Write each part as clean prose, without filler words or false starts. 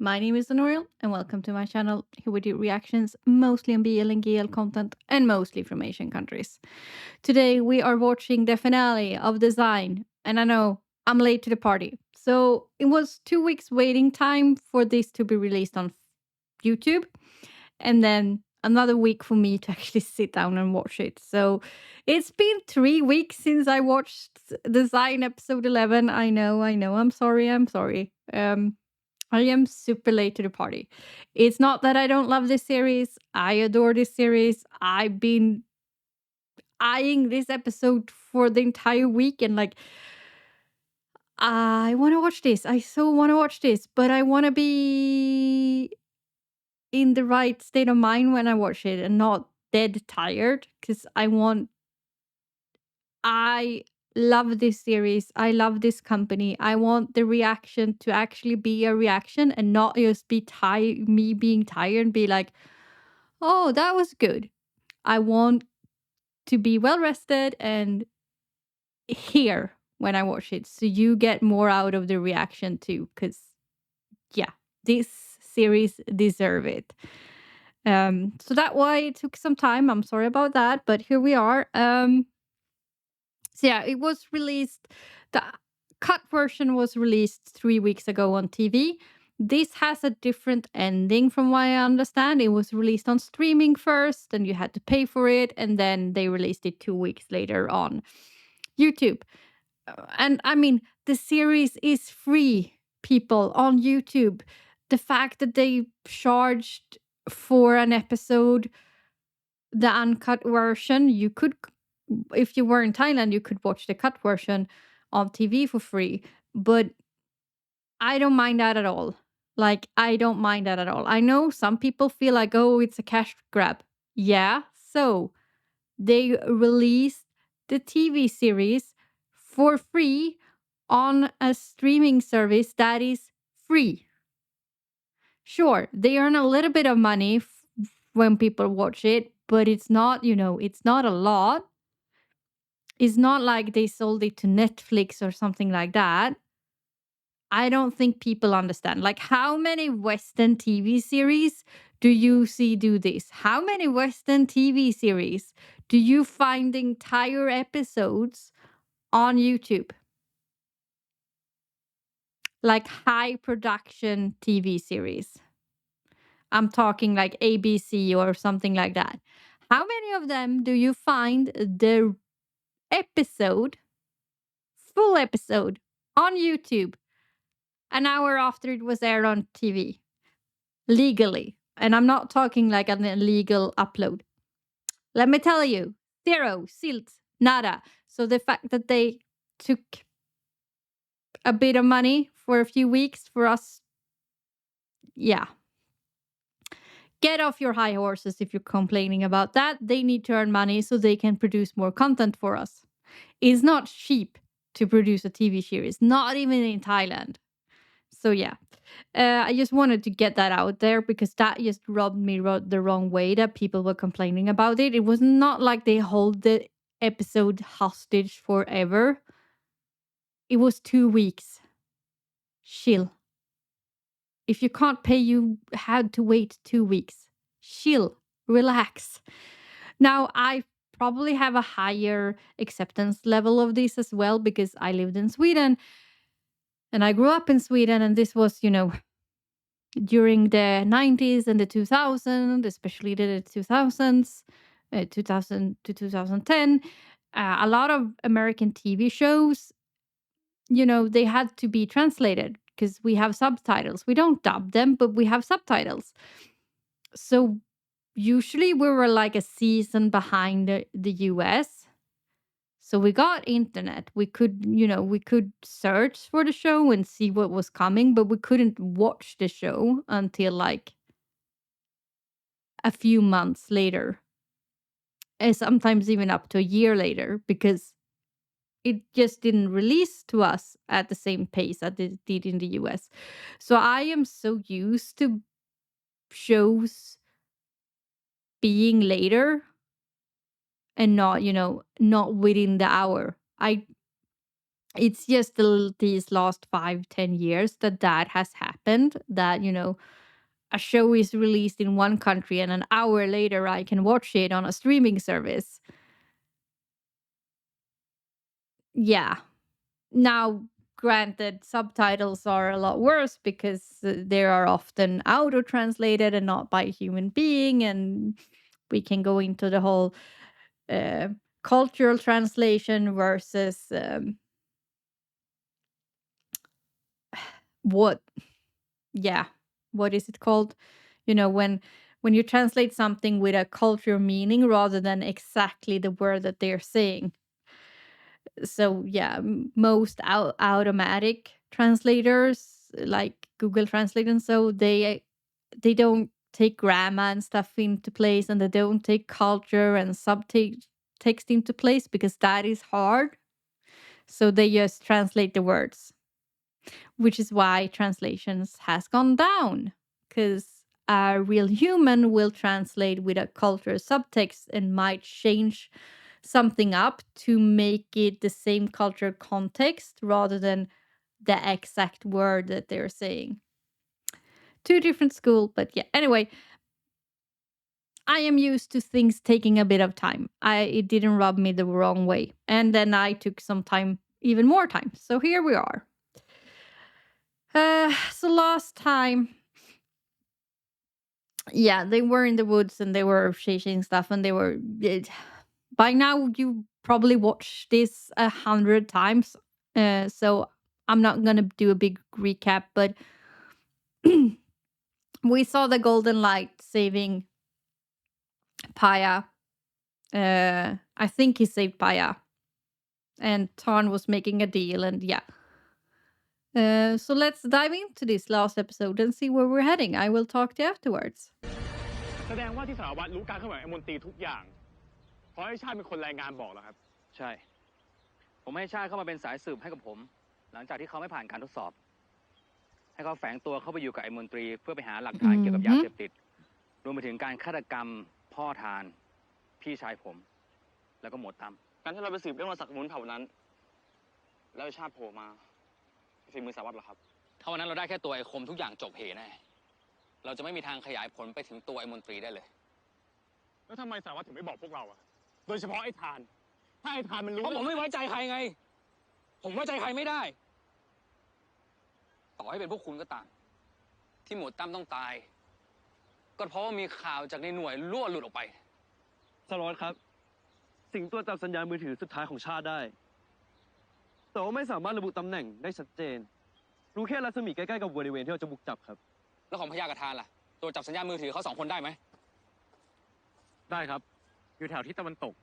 My name is Anoriell, and welcome to my channel. Here we do reactions, mostly on BL and GL content, and mostly from Asian countries. Today we are watching the finale of Design, and I know I'm late to the party. So it was 2 weeks waiting time for this to be released on YouTube, and then another week for me to actually sit down and watch it. So it's been 3 weeks since I watched Design episode 11. I know. I'm sorry. I am super late to the party. It's not that I don't love this series. I adore this series. I've been eyeing this episode for the entire week and I want to watch this. I so want to watch this, but I want to be in the right state of mind when I watch it and not dead tired because I love this series. I love this company. I want the reaction to actually be a reaction and not just be me being tired and be like, "Oh, that was good." I want to be well rested and here when I watch it, so you get more out of the reaction too. Because yeah, this series deserve it. So that why it took some time. I'm sorry about that, but here we are. So yeah, it was released. The cut version was released 3 weeks ago on TV. This has a different ending from what I understand. It was released on streaming first, and you had to pay for it, and then they released it 2 weeks later on YouTube. And I mean, the series is free, people, on YouTube. The fact that they charged for an episode the uncut version, you could, if you were in Thailand, you could watch the cut version on TV for free. But I don't mind that at all. I don't mind that at all. I know some people feel like, oh, it's a cash grab. Yeah. So they released the TV series for free on a streaming service that is free. Sure, they earn a little bit of money when people watch it, but it's not, it's not a lot. It's not like they sold it to Netflix or something like that. I don't think people understand. Like, how many Western TV series do you see do this? How many Western TV series do you find the entire episodes on YouTube? Like high production TV series. I'm talking like ABC or something like that. How many of them do you find the episode, full episode, on YouTube an hour after it was aired on TV? Legally. And I'm not talking like an illegal upload. Let me tell you, zero, silt, nada. So the fact that they took a bit of money for a few weeks for us, yeah. Get off your high horses if you're complaining about that. They need to earn money so they can produce more content for us. It's not cheap to produce a TV series, not even in Thailand. So yeah, I just wanted to get that out there because that just rubbed me the wrong way that people were complaining about it. It was not like they hold the episode hostage forever. It was 2 weeks. Chill. If you can't pay, you had to wait 2 weeks. Chill. Relax. Now, I probably have a higher acceptance level of this as well because I lived in Sweden and I grew up in Sweden, and this was, during the 90s and the 2000s, especially the 2000s, 2000 to 2010. A lot of American TV shows, they had to be translated because we have subtitles. We don't dub them, but we have subtitles. So usually we were like a season behind the US. So we got internet. We could search for the show and see what was coming, but we couldn't watch the show until like a few months later. And sometimes even up to a year later because it just didn't release to us at the same pace that it did in the US. So I am so used to shows being later and not, not within the hour. it's just these last 5-10 years that has happened, that a show is released in one country and an hour later I can watch it on a streaming service. Yeah. Now, granted, subtitles are a lot worse because they are often auto translated and not by a human being, and we can go into the whole cultural translation versus what is it called? When you translate something with a cultural meaning rather than exactly the word that they're saying. So yeah, most automatic translators like Google Translate and so they don't take grammar and stuff into place, and they don't take culture and subtext into place because that is hard. So they just translate the words, which is why translations has gone down, because a real human will translate with a cultural subtext and might change something up to make it the same cultural context rather than the exact word that they're saying. Two different school, but yeah. Anyway, I am used to things taking a bit of time. It didn't rub me the wrong way. And then I took some time, even more time. So here we are. So last time, yeah, they were in the woods and they were chasing stuff, and they were. By now, you probably watched this 100 times, so I'm not gonna do a big recap. But we saw the golden light saving Paya. I think he saved Paya, and Tarn was making a deal, and yeah. So let's dive into this last episode and see where we're heading. I will talk to you afterwards. แสดงว่าที่สารวัตรรู้การเคลื่อนไหวไอ้มนตรีทุกอย่างเพราะไอ้ชาติเป็นคนรายงานบอกแล้วครับใช่ผมให้ชาติเข้ามาเป็นสายสืบให้กับผมหลังจากที่เขาไม่ผ่านการทดสอบให้เขาแฝงตัวเข้าไปอยู่กับไอ้มนตรีเพื่อไปหาหลักฐานเกี่ยวกับยาเสพติดรวมไปถึงการฆาตกรรมพ่อทานพี่ชายผมแล้วก็หมวดตั้มการที่เราไปสืบเรื่องราวสักมุนเผ่านั้นแล้วไอ้ชาติโผล่มาฝีมือสารวัตรเหรอครับถ้าวันนั้นเราได้แค่ตัวไอ้คมทุกอย่างจบเหแน่เราจะไม่มีทางขยายผลไปถึงตัวไอ้มนตรีได้เลยแล้วทำไมสารวัตรถึงไม่บอกพวกเราอะโดยเฉพาะไอ้ทานถ้าไอ้ทานมันรู้เพราะผมไม่ไว้ใจใครไงผมไว้ใจใครไม่ได้ต่อให้เป็นพวกคุณก็ตามที่หมวดตั้มต้องตายก็เพราะว่ามีข่าวจากในหน่วยรั่วหลุดออกไปสารวัตรครับสิ่งตัวจับสัญญาณมือถือสุดท้ายของชาติได้แต่ว่าไม่สามารถระบุตำแหน่งได้ชัดเจนรู้แค่รัศมีใกล้ๆกับบริเวณที่เราจะบุกจับครับแล้วของพยากระทานล่ะตัวจับสัญญาณมือถือเขา2 คนได้ไหมได้ครับอยู่แถวทิศตะวันตก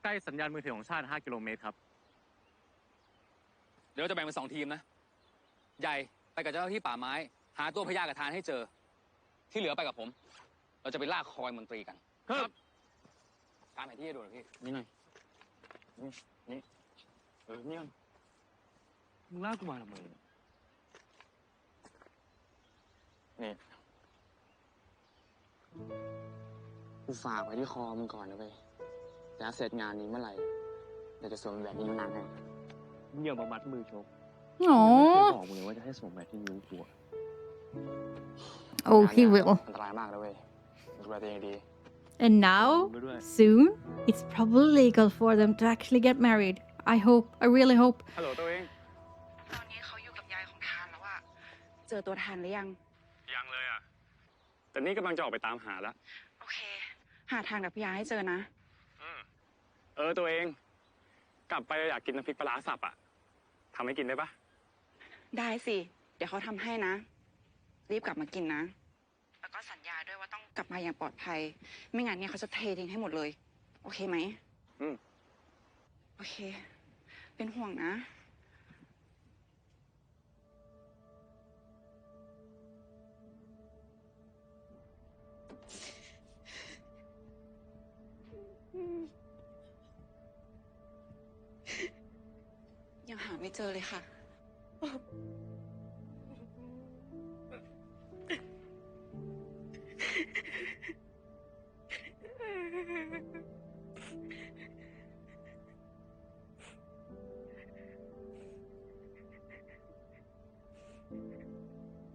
ใกล้สัญญาณมือถือของชาติ5 กิโลเมตรครับเดี๋ยวจะแบ่งเป็น2 ทีมนะใหญ่ไปกับเจ้าหน้าที่ป่าไม้หาตัวพยากระทานให้เจอที่เหลือไปกับผมเราจะไปลากคอยมนตรีกันครับตามไปที่จะดูนะพี่นี่ไงนี่นี่กันมึงลากกูมาทำไมนี่กูฝากไว้ที่คอมึงก่อนนะเว้ยแล้วเสร็จงานนี้เมื่อไหร่เดี๋ยวจะสวมแบบนี้นิ้วนางให้มึงอย่ามามัดมือชกอ๋อไม่บอกมึงเลยว่าจะให้สวมแบบที่นิ้วกูOh, he will. อันตรายมากเลยเว้ยดูแลตัวเองดี And now, soon, it's probably legal for them to actually get married. I really hope. ฮัลโหลตัวเองตอนนี้เขาอยู่กับยายของทานแล้วอะเจอตัวทานหรือยังยังเลยอ่ะแต่นี่กำลังจะออกไปตามหาแล้วโอเคหาทางกับพี่ยาให้เจอนะตัวเองกลับไปอยากกินน้ำพริกปลาร้าสับอ่ะทำให้กินได้ปะได้สิเดี๋ยวเขาทำให้นะรีบกลับมากินนะแล้วก็สัญญาด้วยว่าต้องกลับมาอย่างปลอดภัยไม่งั้นเนี่ยเขาจะเททิ้งให้หมดเลยโอเคไหมโอเคเป็นห่วงนะยังหาไม่เจอเลยค่ะ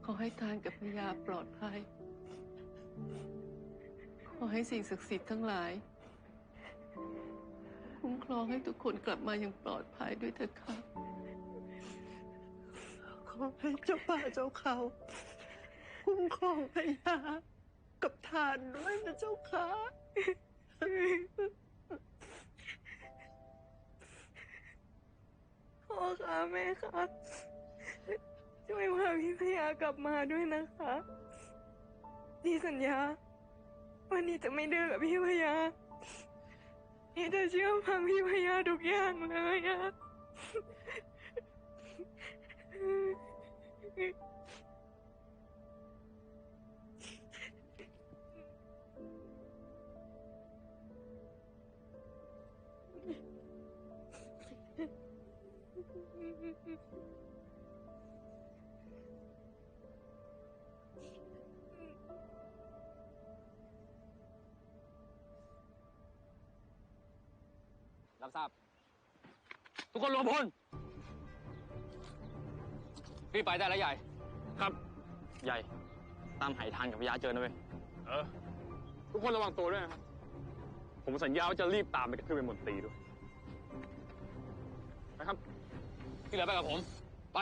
ขอให้ทานกับพญาปลอดภัย ขอให้สิ่งศักดิ์สิทธิ์ทั้งหลาย คุ้มครองให้ทุกคนกลับมาอย่างปลอดภัยด้วยเถิดค่ะ ขอให้เจ้าป่าเจ้าเขาคุ้มครองพญากับทานด้วยนะเจ้าค่ะ พ่อคะแม่คะช่วยพาพี่พยากลับมาด้วยนะคะนี่สัญญาว่านี่จะไม่ดื้อกับพี่พยานี่จะเชื่อฟังพี่พยาทุกอย่างเลยอะ รับทราบ ทุกคนรวมพลรีบไปได้แล้วใหญ่ ครับ ใหญ่ ตามไหทานกับพญาเจอนะเว้ยทุกคนระวังตัวด้วยนะครับ ผมสัญญาว่าจะรีบตามไปกระทืบเป็นมนตรีด้วย นะครับ ที่เหลือไปกับผม ไป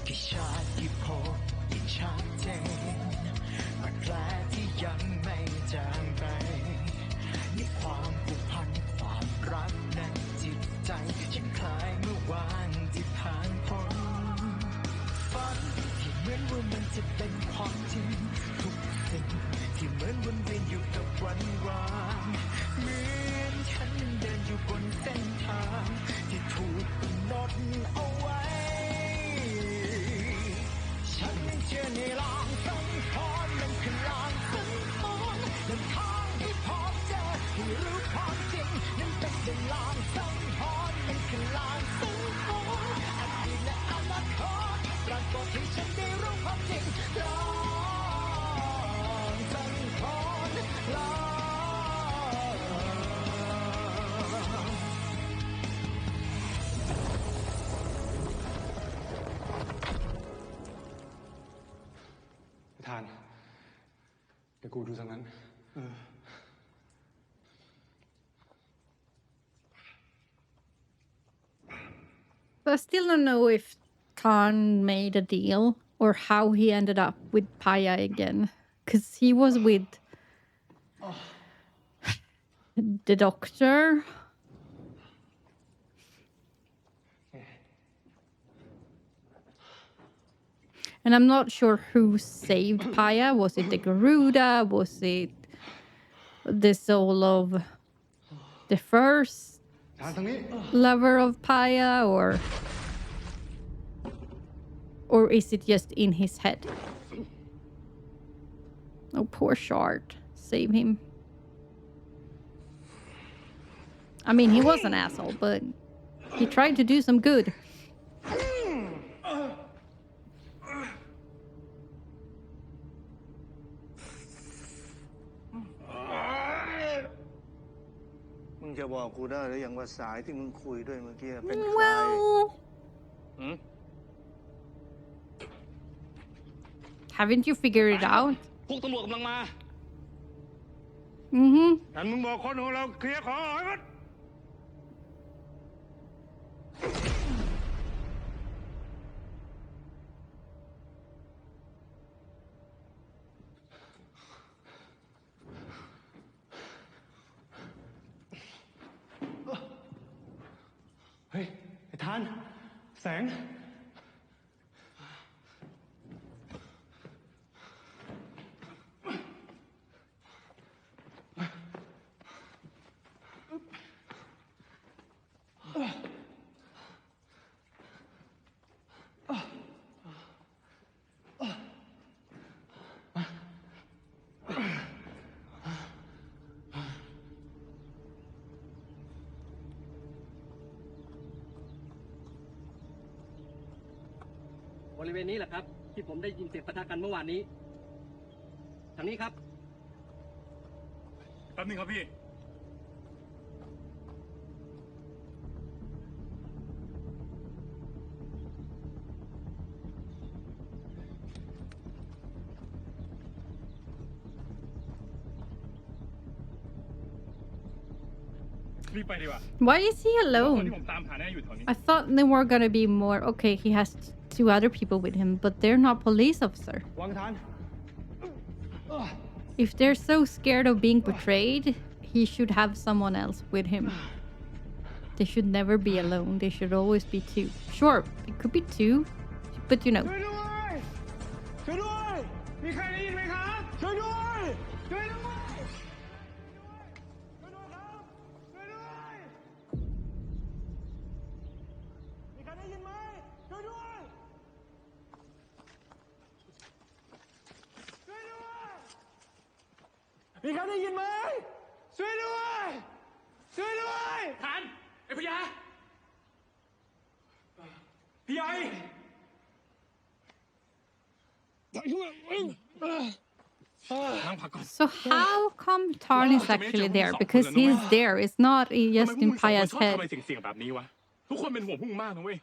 กี่ชาติที่พบที่ชัดเจนบาดแผลที่ยังไม่จางไปในความผูกพันความรักในจิตใจยังคล้ายเมื่อวานที่ผ่านพ้นฝันที่เหมือนว่ามันจะเป็นความจริงทุกสิ่งที่เหมือนวนเวียนอยู่กับวันวานเหมือนฉันเดินอยู่บนเส้นทางที่ถูกกำหนดเอาไว้ฉันเชื่อในลางสังหรณ์มันคือลางสังหรณ์และทางที่พบเจอที่รู้ความจริงนั้นเป็นเพียงลางสังหรณ์มันคือลางสังหรณ์อดีตและอนาคตปรากฏให้ฉันได้รู้ความจริงลางสังหรณ์ลาง ทานเดี๋ยวกูดูทางนั้น But I still don't know if Khan made a deal or how he ended up with Paya again. Because he was with the doctor. And I'm not sure who saved Paya. Was it the Garuda? Was it the soul of the first lover of Paya? Or is it just in his head? Oh, poor Shard. Save him. I mean, he was an asshole, but he tried to do some good. มึงจะบอกกูได้หรือยังว่าสายที่มึงคุยด้วยเมื่อกี้เป็นใคร Well, haven't you figured it out? พวกตำรวจกำลังมา Mm-hmm. งั้นมึงบอกคนของเราเคลียร์ของให้หมด เฮ้ย ไอ้ทาน แสง เ ริเวณนี้แหละครับ ที่ผมได้ยินเสียงปะทะกันเมื่อวานนี้ทางนี้ครับ แป๊บนึงครับพี่ รีบไปดีกว่า Why is he คน alone? ที่ผมตามหาเนี่ยอยู่แถวนี้ I thought there were gonna be more. Okay, he has 2 other people with him, but they're not police officer. วางฐาน If they're so scared of being betrayed, he should have someone else with him. They should never be alone. They should always be 2. Sure, it could be 2, but you know. ช่วยด้วยช่วยด้วยมีใครได้ยินไหมครับช่วยด้วยช่วยด้วยช่วยด้วยครับช่วยด้วยมีใครได้ยินไหมช่วยด้วยช่วยด้วยมีใครได้ยินไหมช่วยด้วยช่วยด้วยฐานไอ้พญาพี่ใหญ่ So how come Tarn is actually there? Because he's there. It's not just in ทำไม Paya's พวกมึงสองคนชอบ head. ทำอะไรเสี่ยงๆแบบนี้วะ ทุกคนเป็นห่วงพวกมึงมากนะเว้ย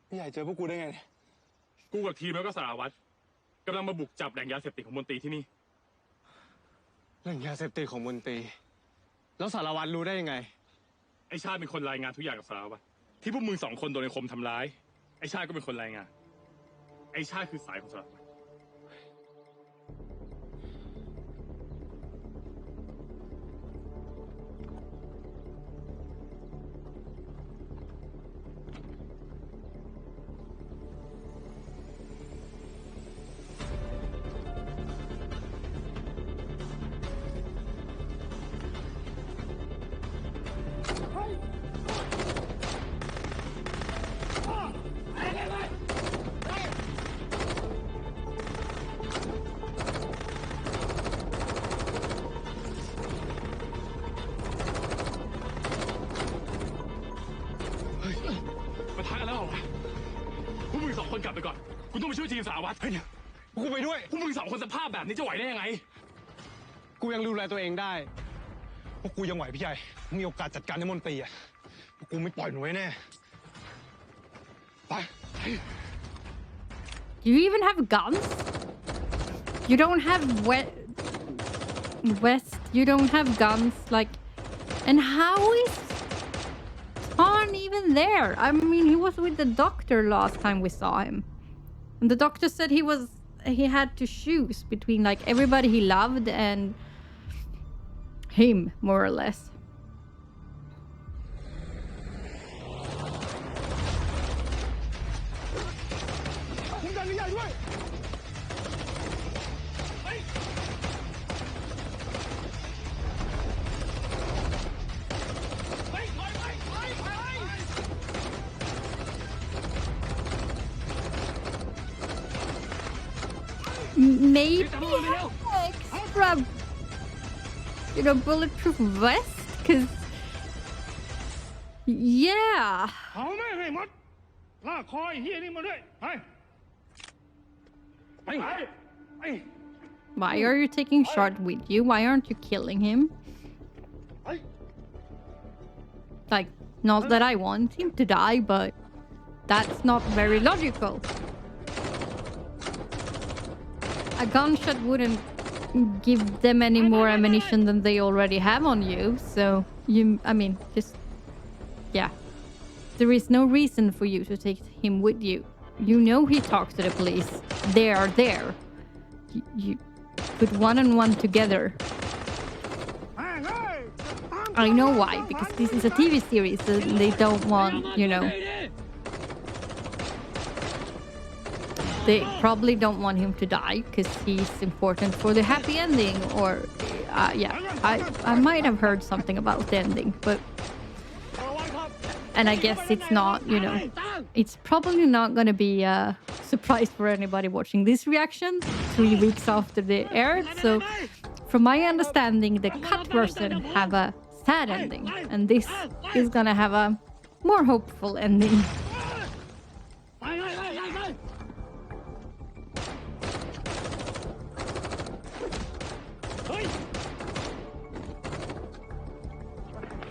พี่ใหญ่เจอพวกกูได้ไง กูกับทีมแล้วก็สารวัตรกำลังมาบุกจับแหล่งยาเสพติดของมนตรีที่นี่ เรื่องยาเสพติดของมนตรีแล้วสารวัตรรู้ได้ยังไง ไอชาติเป็นคนรายงานทุกอย่างกับสารวัตรที่พวกมึงสองคนโดนไอคมทำร้าย ไอชาติก็เป็นคนรายงาน ไอชาติคือสายของสารวัตร มาท้ากันแล้วเหรอวะพวกมึงสองคนกลับไปก่อน กูต้องไปช่วยทีมสารวัตรเฮ้ยกูไปด้วย พวกมึงสองคนสภาพแบบนี้จะไหวได้ยังไง กูยังดูแลตัวเองได้พวกกูยังไหวพี่ใหญ่มีโอกาสจัดการในมนตรีอ่ะพวกกูไม่ปล่อยหนูไว้แน่ไป You even have guns? You don't have West. You don't have guns. Like, and how is Tarn even there? I mean, he was with the doctor last time we saw him, and the doctor said he had to choose between like everybody he loved and him, more or less. คุ้มกันพี่ใหญ่ด้วย Maybe extra, bulletproof vest, because yeah. เขาไม่ให้หมดลากคอไอ้เฮียนี่มาด้วยไปไป Why are you taking Shard with you? Why aren't you killing him? Like, not that I want him to die, but that's not very logical. A gunshot wouldn't give them any more ammunition than they already have on you, so yeah. There is no reason for you to take him with you. You know he talks to the police. They are there. You put 1 and 1 together. I know why, because this is a TV series and they don't want, they probably don't want him to die because he's important for the happy ending, or I might have heard something about the ending, but and I guess it's not, it's probably not going to be a surprise for anybody watching this reaction 3 weeks after they aired. So from my understanding, the cut version have a sad ending, and this is going to have a more hopeful ending.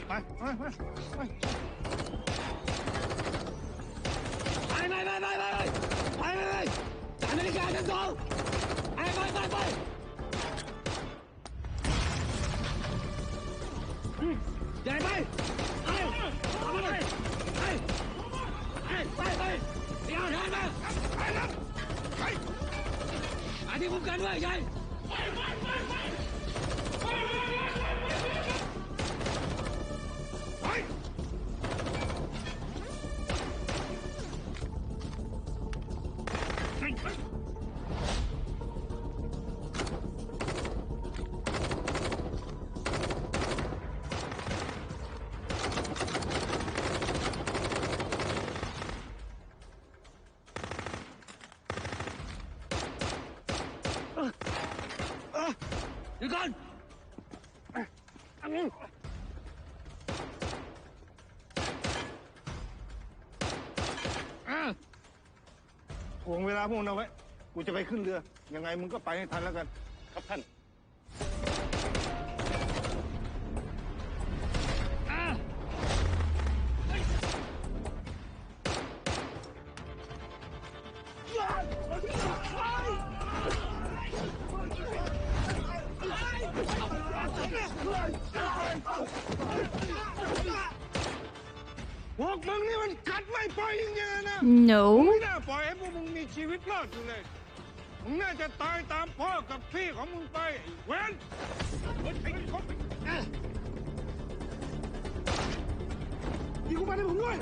ไปไปไปไปอเมริกาชั้นสองไปใหญ่ไปไปเดี๋ยวทันมาอันนี้คุ้มกันไว้ใหญ่หยุดก่อนถ่วงเวลาพวกนั้นไว้ กูจะไปขึ้นเรือ ยังไงมึงก็ไปให้ทันแล้วกัน ครับท่าน พวกมึงนี่มันกัดไม่ปล่อยจริงๆนะ No. ไม่น่าปล่อยให้พวกมึงมีชีวิตรอดอยู่เลย มึงน่าจะตายตามพ่อกับพี่ของมึงไปไอ้เว้นยิงกูมาให้ผมด้วย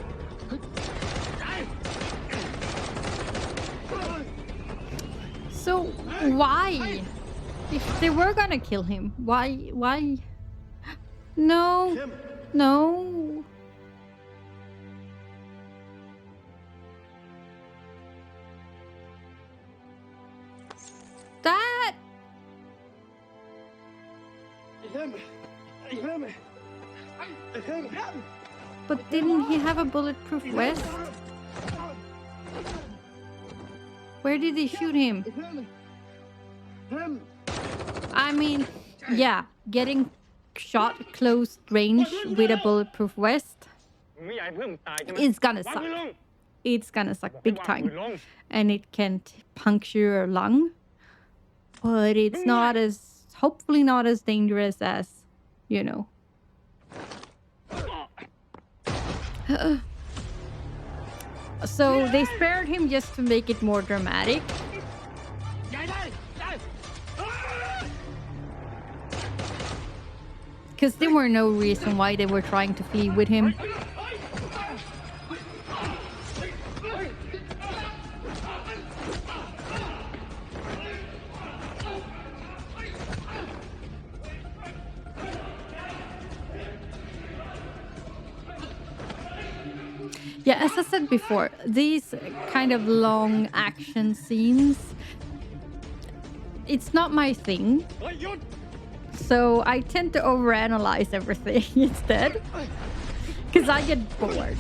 So why? If they were gonna kill him, why? No. No. That. But didn't he have a bulletproof vest? Where did he shoot him? I mean, yeah, getting shot close range with a bulletproof vest, ไม่อยากให้เพื่อนมึงตายใช่ไหม it's gonna วาง suck. มือลง It's gonna suck บอกให้ big วาง time. มือลง And it can puncture your lung. But it's not as, hopefully not as dangerous as, you know. So they spared him just to make it more dramatic. Because there were no reason why they were trying to flee with him. Yeah, as I said before, these kind of long action scenes, it's not my thing. So I tend to overanalyze everything instead. Because I get bored.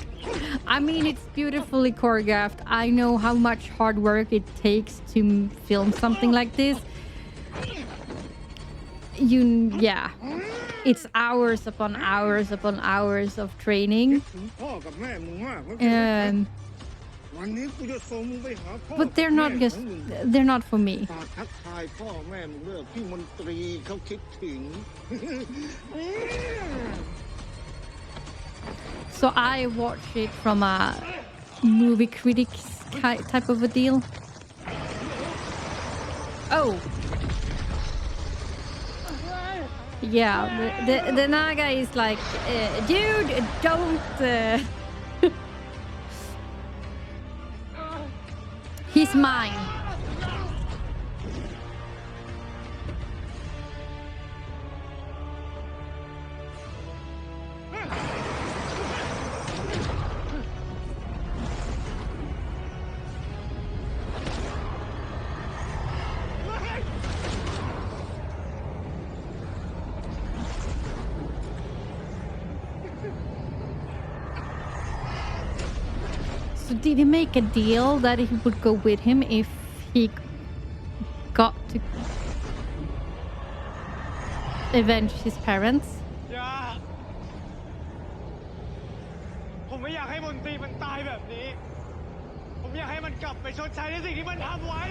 I mean, it's beautifully choreographed. I know how much hard work it takes to film something like this. Yeah. It's hours upon hours upon hours of training. ถึงพ่อกับแม่มึงมาก วันนี้กูจะส่งมึงไปหาพ่อ But they're not กับ just, แม่ของมึง they're not for me. ฝากทักทายพ่อแม่มึงด้วยพี่มนตรีเขาคิดถึง So I watch it from a movie critics type of a deal. Oh. Yeah, the Naga is like, dude, don't. He's mine. So did he make a deal that he would go with him if he got to avenge his parents? ผมไม่อยากให้มนตรีมันตายแบบนี้ ผมอยากให้มันกลับไปชดใช้ในสิ่งที่มันทำไว้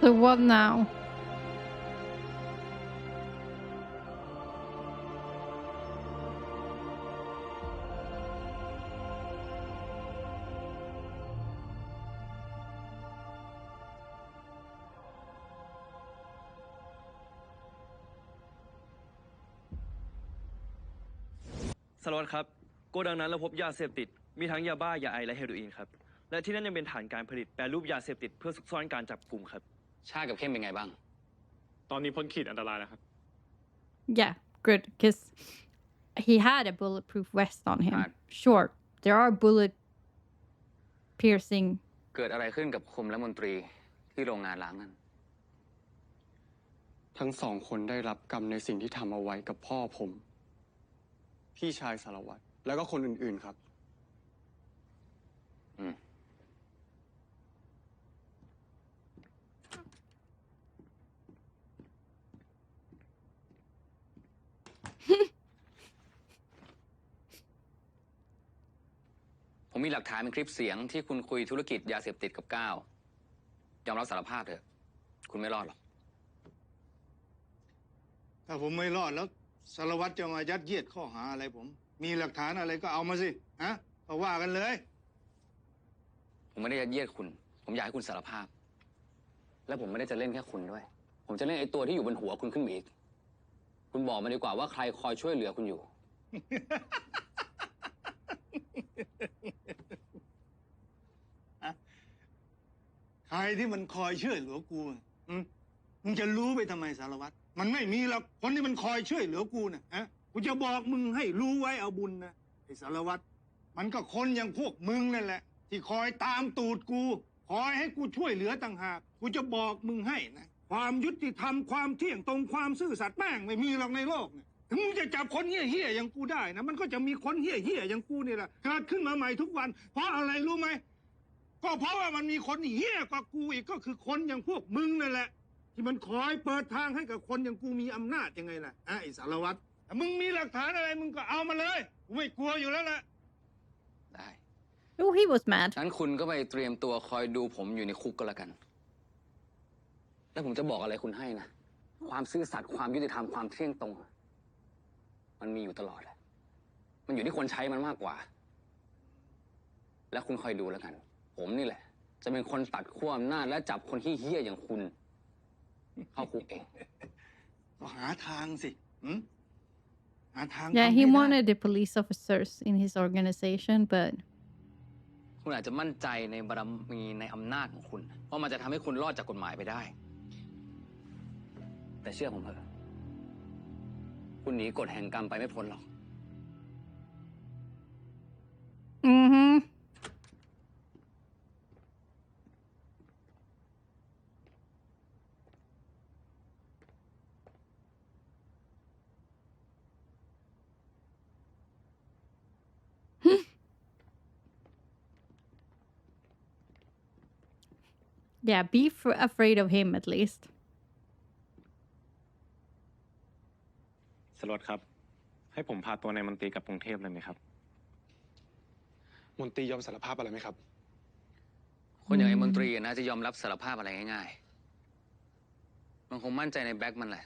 So what now?สารวัตรครับโกดังนั้นเราพบยาเสพติดมีทั้งยาบ้ายาไอและเฮโรอีนครับและที่นั่นยังเป็นฐานการผลิตแปรรูปยาเสพติดเพื่อซุกซ่อนการจับกลุ่มครับชากับเข้มเป็นไงบ้าง ตอนนี้พ้นขีดอันตรายแล้วครับ Yeah, good, because he had a bulletproof vest on him. Right. Sure, there are bullet piercing. เกิดอะไรขึ้นกับคมและมนตรีที่โรงงานล้างนั้น ทั้งสองคนได้รับกรรมในสิ่งที่ทำเอาไว้กับพ่อผม พี่ชายสารวัตรแล้วก็คนอื่นๆครับ ผมมีหลักฐานเป็นคลิปเสียงที่คุณคุยธุรกิจยาเสพติดกับก้าวยอมรับสารภาพเถอะคุณไม่รอดหรอก ถ้าผมไม่รอดแล้วสารวัตรจะมายัดเยียดข้อหาอะไรผม มีหลักฐานอะไรก็เอามาสิฮะก็ว่ากันเลย ผมไม่ได้ยัดเยียดคุณ ผมอยากให้คุณสารภาพ และผมไม่ได้จะเล่นแค่คุณด้วย ผมจะเล่นไอ้ตัวที่อยู่บนหัวคุณขึ้นมาอีก คุณบอกมาดีกว่าว่าใครคอยช่วยเหลือคุณอยู่ ใครที่มันคอยช่วยเหลือกูมึงจะรู้ไปทำไมสารวัตรมันไม่มีหรอกคนที่มันคอยช่วยเหลือกูนะฮะกูจะบอกมึงให้รู้ไว้เอาบุญนะไอ้สารวัตรมันก็คนอย่างพวกมึงนั่นแหละ ที่คอยตามตูดกูคอยให้กูช่วยเหลือต่างหากกูจะบอกมึงให้นะความยุติธรรมความเที่ยงตรงความซื่อสัตย์แม่งไม่มีหรอกในโลกเนี่ยถึงมึงจะจับคนเหี้ยๆอย่างกูได้นะมันก็จะมีคนเหี้ยๆอย่างกูนี่แหละเกิดขึ้นมาใหม่ทุกวัน เพราะอะไรรู้ไหมก็เพราะว่ามันมีคนเหี้ยกว่ากูอีกก็คือคนอย่างพวกมึงนั่นแหละที่มันคอยเปิดทางให้กับคนอย่างกูมีอำนาจยังไงล่ะไอ้สารวัตรถ้ามึงมีหลักฐานอะไรมึงก็เอามาเลยกูไม่กลัวอยู่แล้วแหละ ได้ Oh, he was mad. งั้นคุณก็ไปเตรียมตัวคอยดูผมอยู่ในคุกก็แล้วกัน แล้วผมจะบอกอะไรคุณให้นะ ความซื่อสัตย์ความยุติธรรมความเที่ยงตรง มันมีอยู่ตลอดแหละมันอยู่ที่คนใช้มันมากกว่า แล้วคุณคอยดูแล้วกัน ผมนี่แหละ จะเป็นคนตัดขั้วอำนาจและจับคนที่เหี้ยอย่างคุณ เข้าคุกเอง ก็หาทางสิหาทาง Yeah, ทำ he ให้ได้ wanted the police officers in his organization, but คุณอาจจะมั่นใจในบารมีในอำนาจของคุณว่ามันจะทำให้คุณรอดจากกฎหมายไปได้ แต่เชื่อผมเถอะคุณหนีกฎแห่งกรรมไปไม่พ้นหรอก mm-hmm. Yeah, be afraid of him at least. สารวัตรครับ ให้ผมพาตัวนายมนตรีกลับกรุงเทพเลยไหมครับ มนตรียอมสารภาพอะไรไหมครับ คนอย่างไอ้มนตรีนะจะยอมรับสารภาพอะไรง่ายๆ มันคงมั่นใจในแบ็คมันแหละ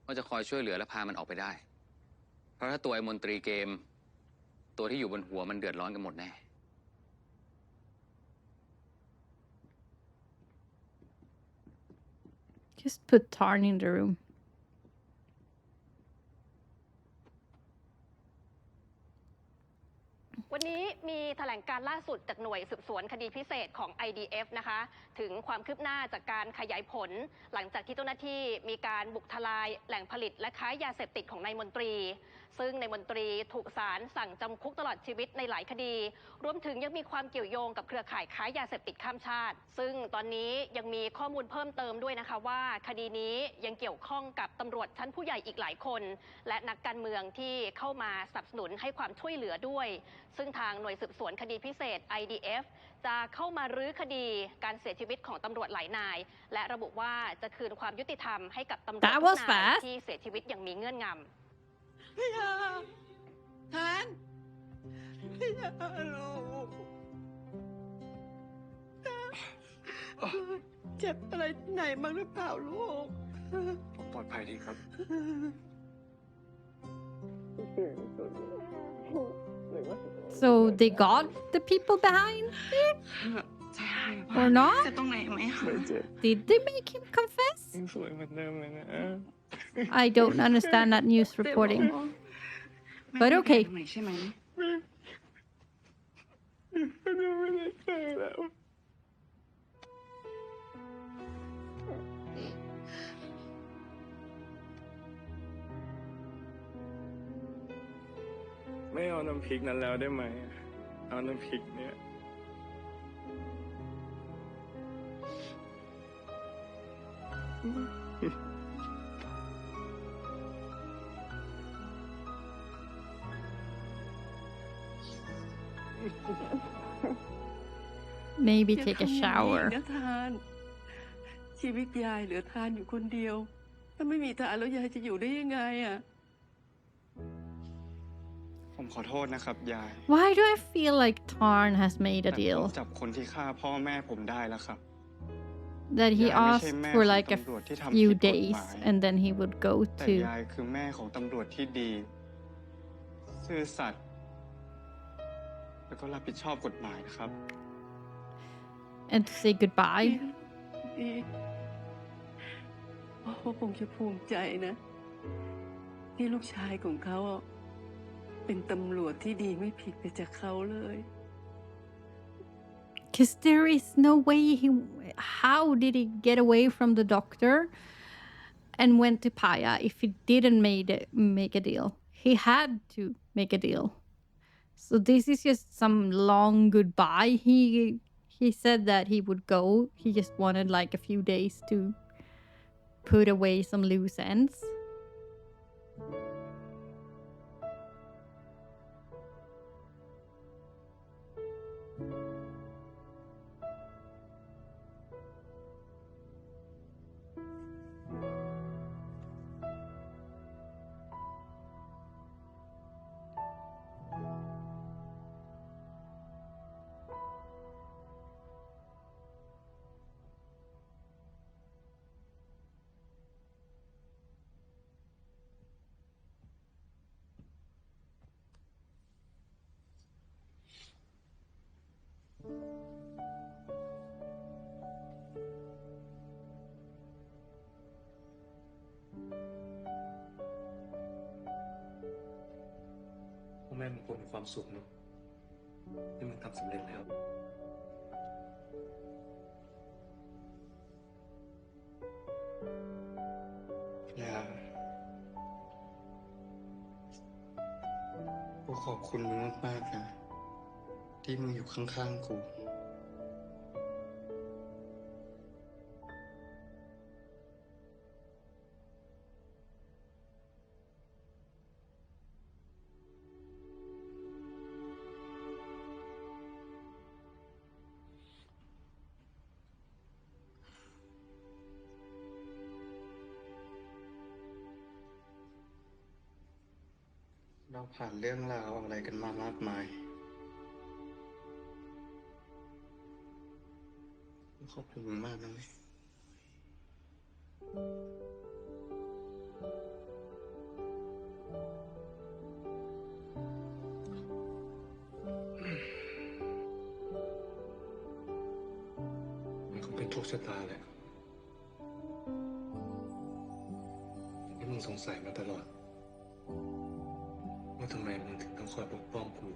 ว่าจะคอยช่วยเหลือและพามันออกไปได้ เพราะถ้าตัวไอ้มนตรีเกม ตัวที่อยู่บนหัวมันเดือดร้อนกันหมดแน่ Just put Tarn in the room. วันนี้มี แถลงการล่าสุดจากหน่วยสืบสวนคดีพิเศษของ IDF นะคะถึงความคืบหน้าจากการขยายผลหลังจากที่เจ้าหน้าที่มีการบุกทลายแหล่งผลิตและค้ายาเสพติดของนายมนตรีซึ่งนายมนตรีถูกศาลสั่งจำคุกตลอดชีวิตในหลายคดีรวมถึงยังมีความเกี่ยวโยงกับเครือข่ายค้ายาเสพติดข้ามชาติซึ่งตอนนี้ยังมีข้อมูลเพิ่มเติมด้วยนะคะว่าคดีนี้ยังเกี่ยวข้องกับตำรวจชั้นผู้ใหญ่อีกหลายคนและนักการเมืองที่เข้ามาสนับสนุนให้ความช่วยเหลือด้วยซึ่งทางหน่วยสืบสวนคดีพิเศษ IDF จะเข้ามารื้อคดีการเสียชีวิตของตำรวจหลายนายและระบุว่าจะคืนความยุติธรรมให้กับตำรวจทุกนายที่เสียชีวิตอย่างมีเงื่อนงำพี่ยาทานพี่ยาลูกเจ็บอะไรไหนบ้างหรือเปล่าลูกผมปลอดภัยดีครับ So they got the people behind it? Or not? จะตรงไหนไหมคะ Did they make him confess? I don't understand that news reporting. But okay. ใช่ไหม ไม่เอาน้ำพริกนั้นแล้วได้ไหมเอาน้ำพริกเนี่ย Maybe take a shower. นะทานชีวิตยายเหลือทานอยู่คนเดียวถ้าไม่มีทานแล้วยายจะอยู่ได้ยังไงอ่ะ ผมขอโทษนะครับยาย Why do I feel like Tarn has made a แต่ผม deal? จับคนที่ฆ่าพ่อแม่ผมได้แล้วครับ That he ยายไม่ asked ใช่แม่ for ของ like a ตำรวจที่ทำผิด few กฎห days มาย and then he would go แต่ to ยายคือแม่ของตำรวจที่ดี ซื่อสัตย์แล้วก็รับผิดชอบกฎหมายนะครับ and to say goodbye. ดีเขาคงจะภูมิใจนะที่ลูกชายของเขาเป็นตำรวจที่ดีไม่ผิดไปจากเขาเลย Because there is no way how did he get away from the doctor and went to Paya if he didn't make a deal? He had to make a deal. So this is just some long goodbye. He said that he would go. He just wanted like a few days to put away some loose ends.พ่อแม่มันควรมีความสุขเนอะที่มึงทำสำเร็จแล้วอย่ากูขอบคุณมึงมากๆนะที่มึงอยู่ข้างๆกูเราผ่านเรื่องราวอะไรกันมามากมายขอบคุณมากนะเว้ยมันคงเป็นโชคชะตาแหละที่มึงสงสัยมาตลอดว่าทำไมมึงถึงต้องคอยปกป้องกู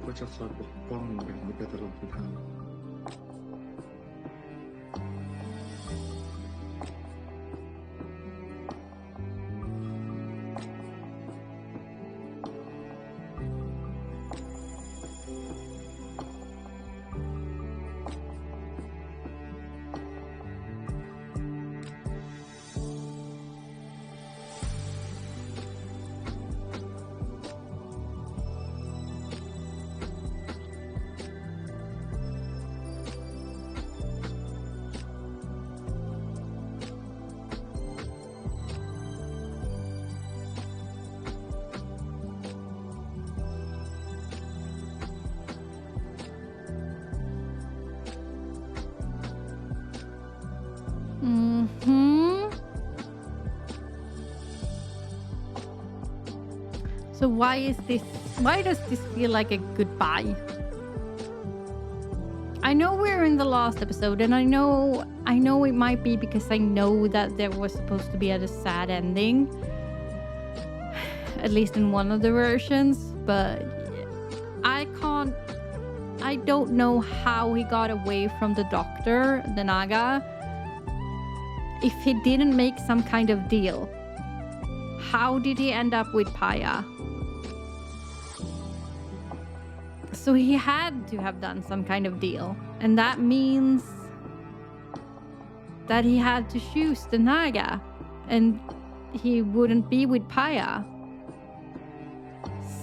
ก็จะคอยปกป้องมึงแบบนี้ไปตลอดทาง So why does this feel like a goodbye? I know we're in the last episode, and I know it might be because I know that there was supposed to be a sad ending, at least in one of the versions, but I don't know how he got away from the doctor, the Naga, if he didn't make some kind of deal. How did he end up with Paya? So he had to have done some kind of deal, and that means that he had to choose the Naga, and he wouldn't be with Paya.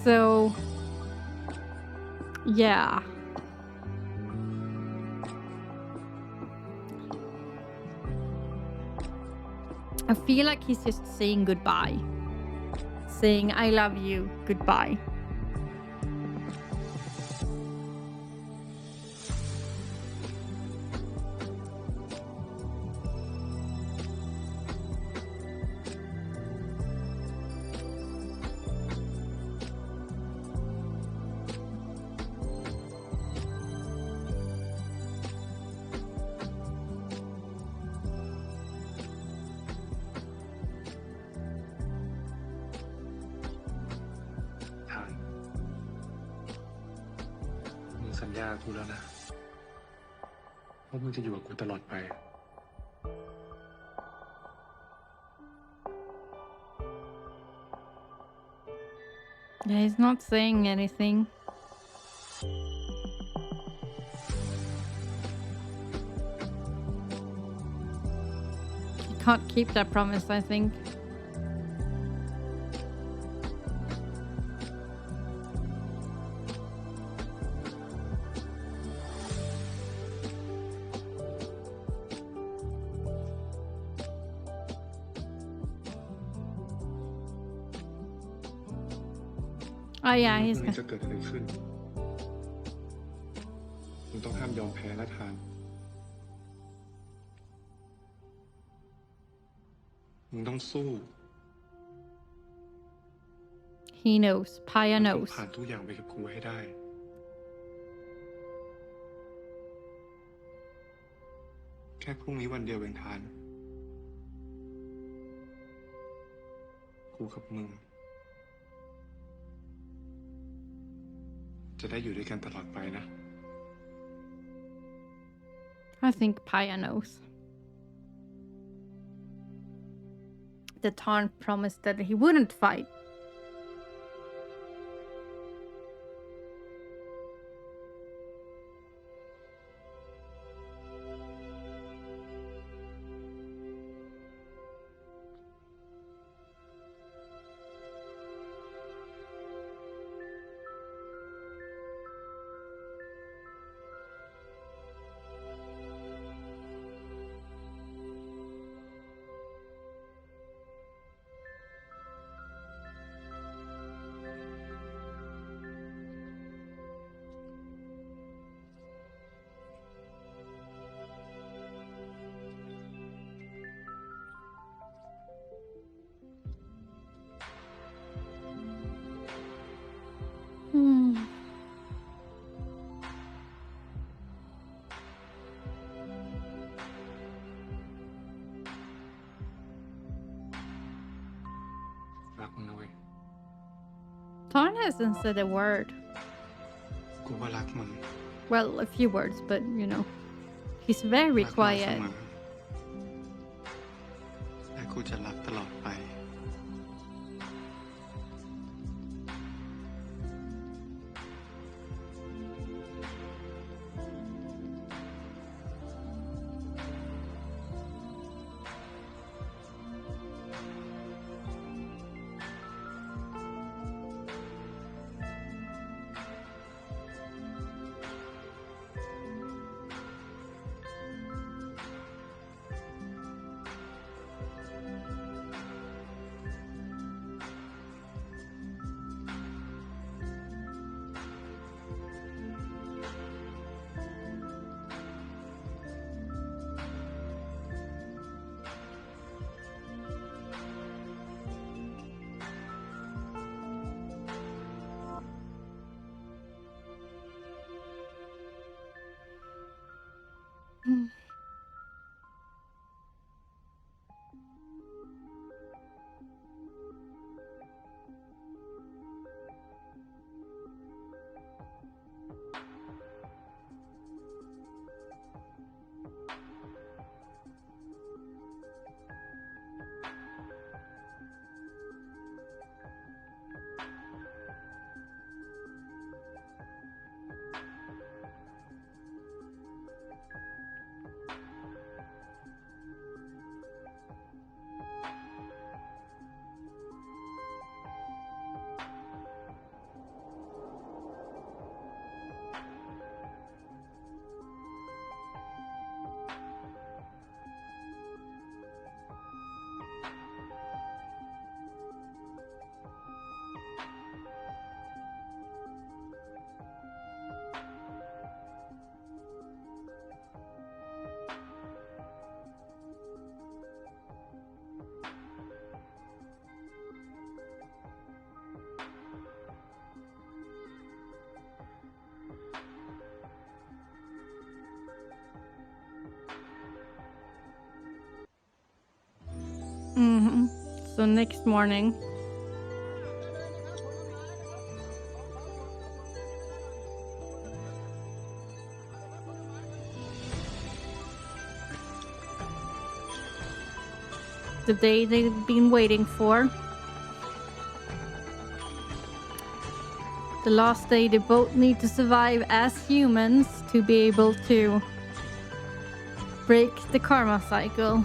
So, yeah. I feel like he's just saying goodbye. Saying, I love you, goodbye.มึงสัญญากูแล้วนะว่ามึงจะอยู่กับกูตลอดไป Yeah, he's not saying anything. He can't keep that promise, I think. Oh yeah, he's เรื่องนี้จะเกิดอะไรขึ้นมึงต้องห้ามยอมแพ้นะทานมึงต้องสู้ He knows. Paya ต้อง knows. ผ่านทุกอย่างไปกับกูให้ได้แค่พรุ่งนี้วันเดียวเองทานกูกับมึงจะได้อยู่ด้วยกันตลอดไปนะ I think Paya knows. The Tarn promised that he wouldn't fight. Hmm. Tarn hasn't said a word. กูก็รักมึง Well, a few words, but he's very รักมึงเส quiet. มอและกูจะรักตลอดไป So next morning, the day they've been waiting for. The last day they both need to survive as humans to be able to break the karma cycle.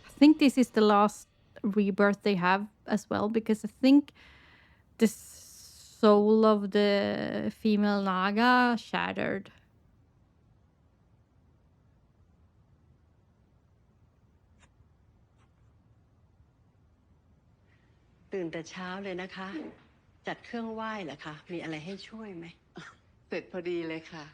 I think this is the last rebirth they have as well, because I think the soul of the female Naga shattered. ตื่นแต่เช้าเลยนะคะ จัดเครื่องไหว้เหรอคะมีอะไรให้ช่วยไหม เสร็จพอดีเลยค่ะ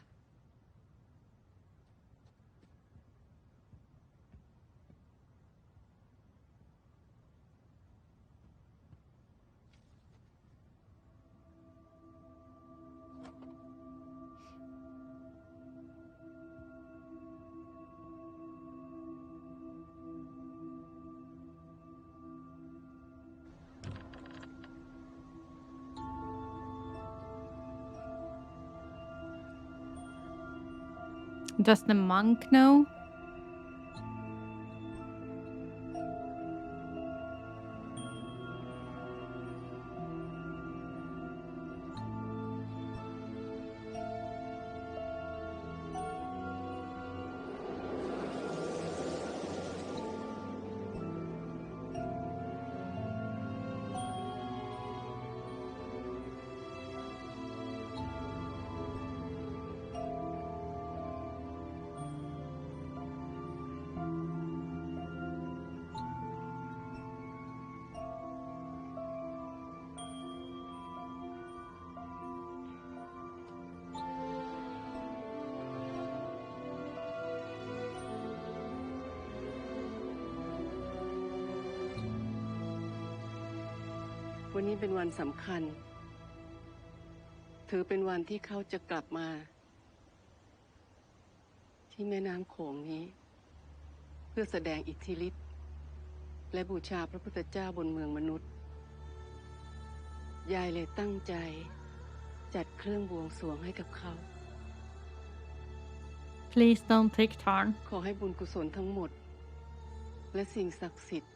Does the monk know?วันนี้เป็นวันสำคัญ ถือเป็นวันที่เขาจะกลับมา ที่แม่น้ำโขงนี้ เพื่อแสดงอิทธิฤทธิ์ และบูชาพระพุทธเจ้าบนเมืองมนุษย์ยายเลยตั้งใจจัดเครื่องบวงสรวงให้กับเขา Please don't take turn. ขอให้บุญกุศลทั้งหมดและสิ่งศักดิ์สิทธิ์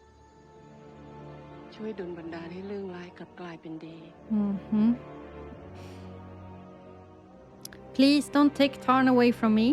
ช่วยดลบันดาลให้เรื่องร้ายกลับกลายเป็นดี Please don't take turn away from me.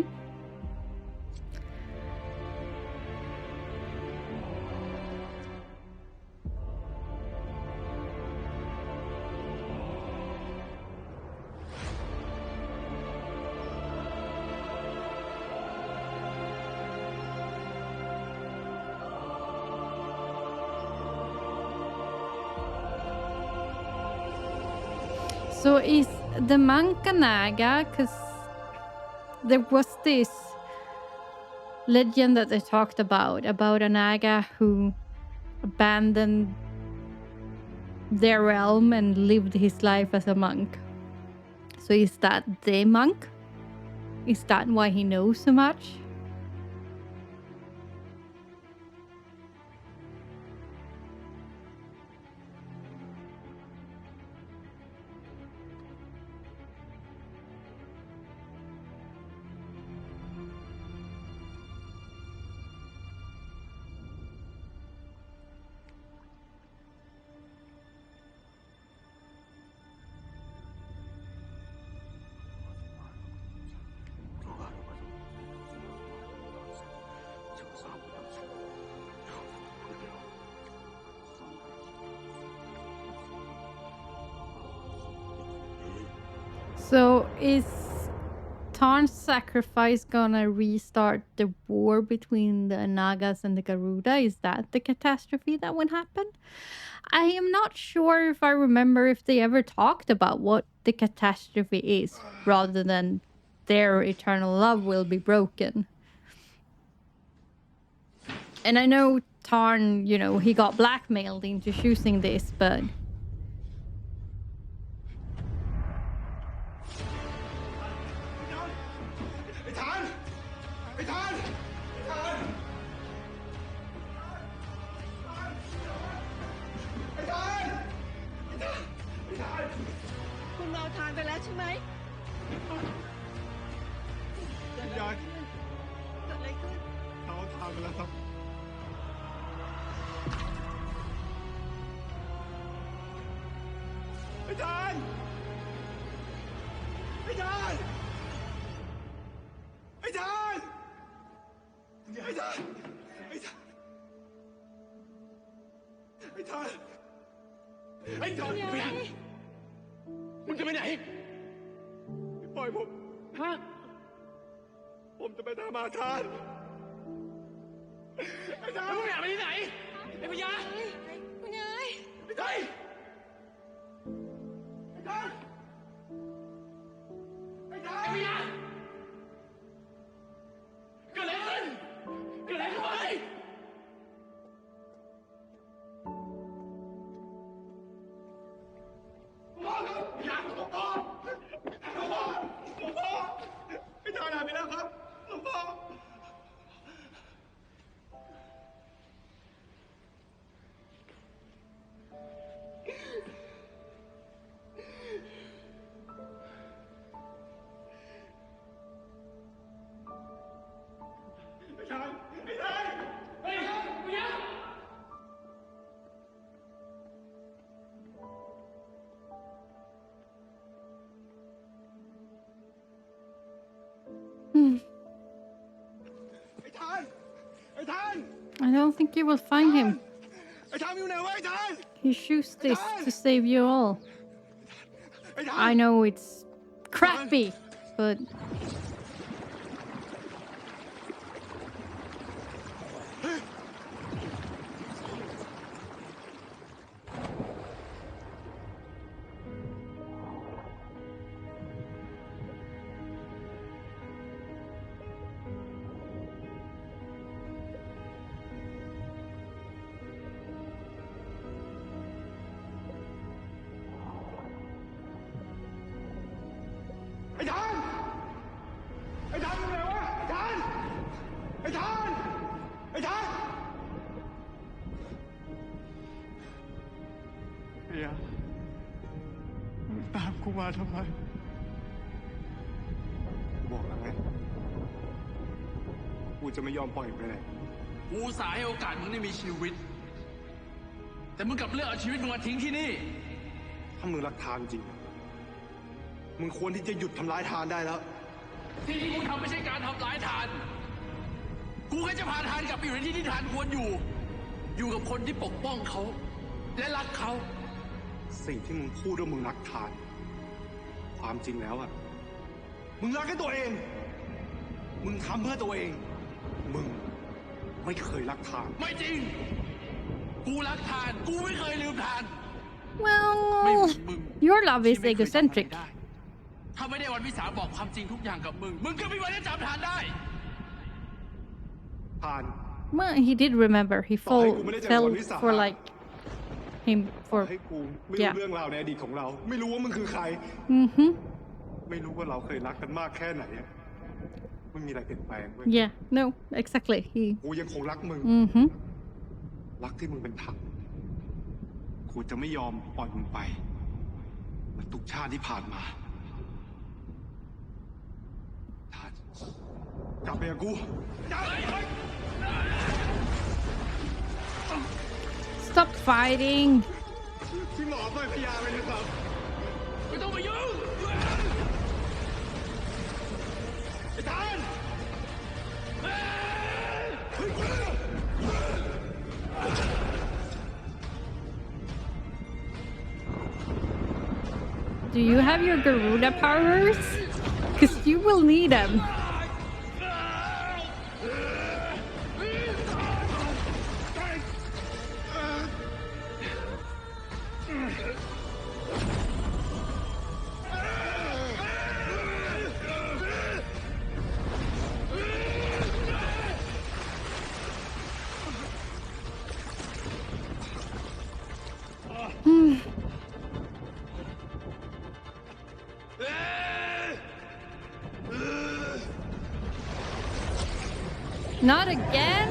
So is the monk a naga? Because there was this legend that they talked about a naga who abandoned their realm and lived his life as a monk. So is that the monk? Is that why he knows so much? So is Tarn's sacrifice gonna restart the war between the Nagas and the Garuda? Is that the catastrophe that would happen? I am not sure if I remember if they ever talked about what the catastrophe is, rather than their eternal love will be broken. And I know Tarn, you know, he got blackmailed into choosing this, but...คุณเอาทานไปแล้วใช่ไหมเกิดอะไรขึ้น เอาทางไปแล้วครับอาจารย์อาจารย์อาจารย์อาจารย์อาจารย์อาจารย์อาจารย์ไปไหนมึงจะไปไหนปล่อยผมฮะผมจะไปทำอาจารย์อาจารย์มึงอยากไปที่ไหนไอ้พญาคุณยายอาจารย์อาจารย์อาจารย์ไอ้พญาเกิดอะไรขึ้นเกิดอะไรขึ้นไปหลวงพ่อครับพญาหลวงพ่อหลวงพ่อหลวงพ่ออาจารย์หายไปแล้วครับหลวงพ่อI don't think you will find him. He chose this to save you all. I know it's crappy, but... มาทำไมบอกแล้วไงกูจะไม่ยอมปล่อยไปไหนกูอุตส่าห์ให้โอกาสมึงได้มีชีวิต แต่มึงกลับเลือกเอาชีวิตมึงมาทิ้งที่นี่ ถ้ามึงรักทานจริงมึงควรที่จะหยุดทำร้ายทานได้แล้วที่ที่กูทำไม่ใช่การทำร้ายทาน กูแค่จะพาทานกลับไปอยู่ในที่ที่ทานควรอยู่ อยู่กับคนที่ปกป้องเขา และรักเขา สิ่งที่มึงพูดว่ามึงรักทาน ความจริงแล้วอะมึงรักแค่ตัวเอง มึงทำเพื่อตัวเอง มึงไม่เคยรักทาน ไม่จริง กูรักทาน กูไม่เคยลืมทาน Well, your love is egocentric. ถ้าไม่ได้วันวิสาบอกความจริงทุกอย่างกับมึง มึงก็ไม่มีวันได้จำทานได้ ทาน Well, he did remember. He fell for like him for ให้กูไม่รู้เรื่องราวในอดีตของเรา ไม่รู้ว่ามึงคือใคร ไม่รู้ว่าเราเคยรักกันมากแค่ไหนไม่มีอะไรเปลี่ยนแปลงเว้ย Yeah, no, exactly. กูยังคงรักมึง รักที่มึงเป็นธรรมกูจะไม่ยอมปล่อยมึงไปเหมือนทุกชาติที่ผ่านมาทานกลับไปกับกู Stop fighting. พี่หมอปล่อยพยาไปนะครับ ไม่ต้องมายุ่งไอ้ทาน Do you have your Garuda powers? Because you will need them. Not again?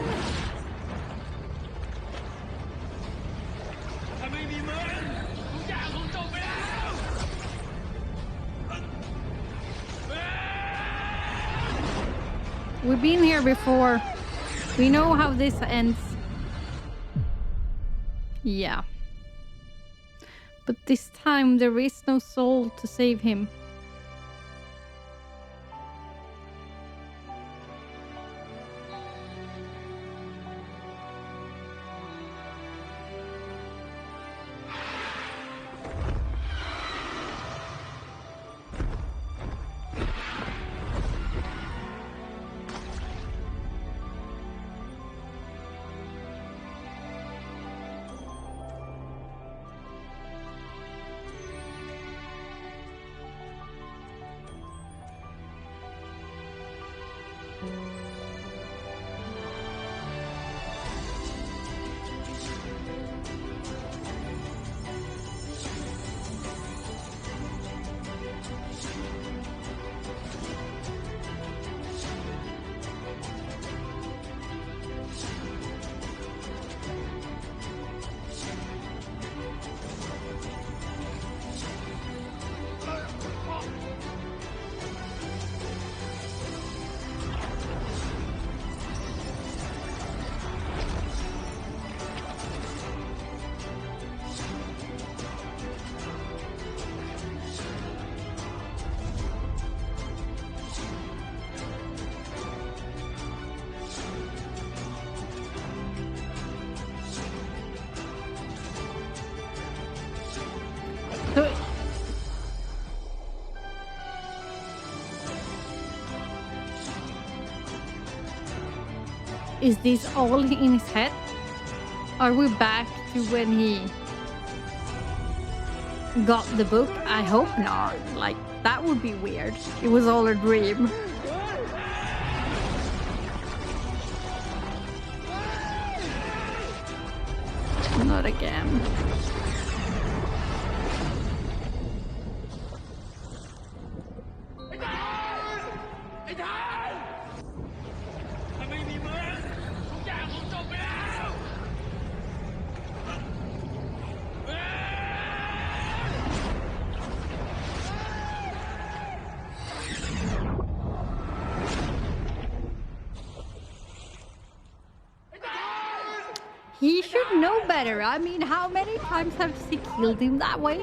ถ้าไม่มีมึงทุกอย่างคงจบไปแล้ว We've been here before. We know how this ends. Yeah. But this time there is no soul to save him. Is this all in his head? Are we back to when he got the book? I hope not. Like, that would be weird. It was all a dream. Not again. He should know better. I mean, how many times have she killed him that way?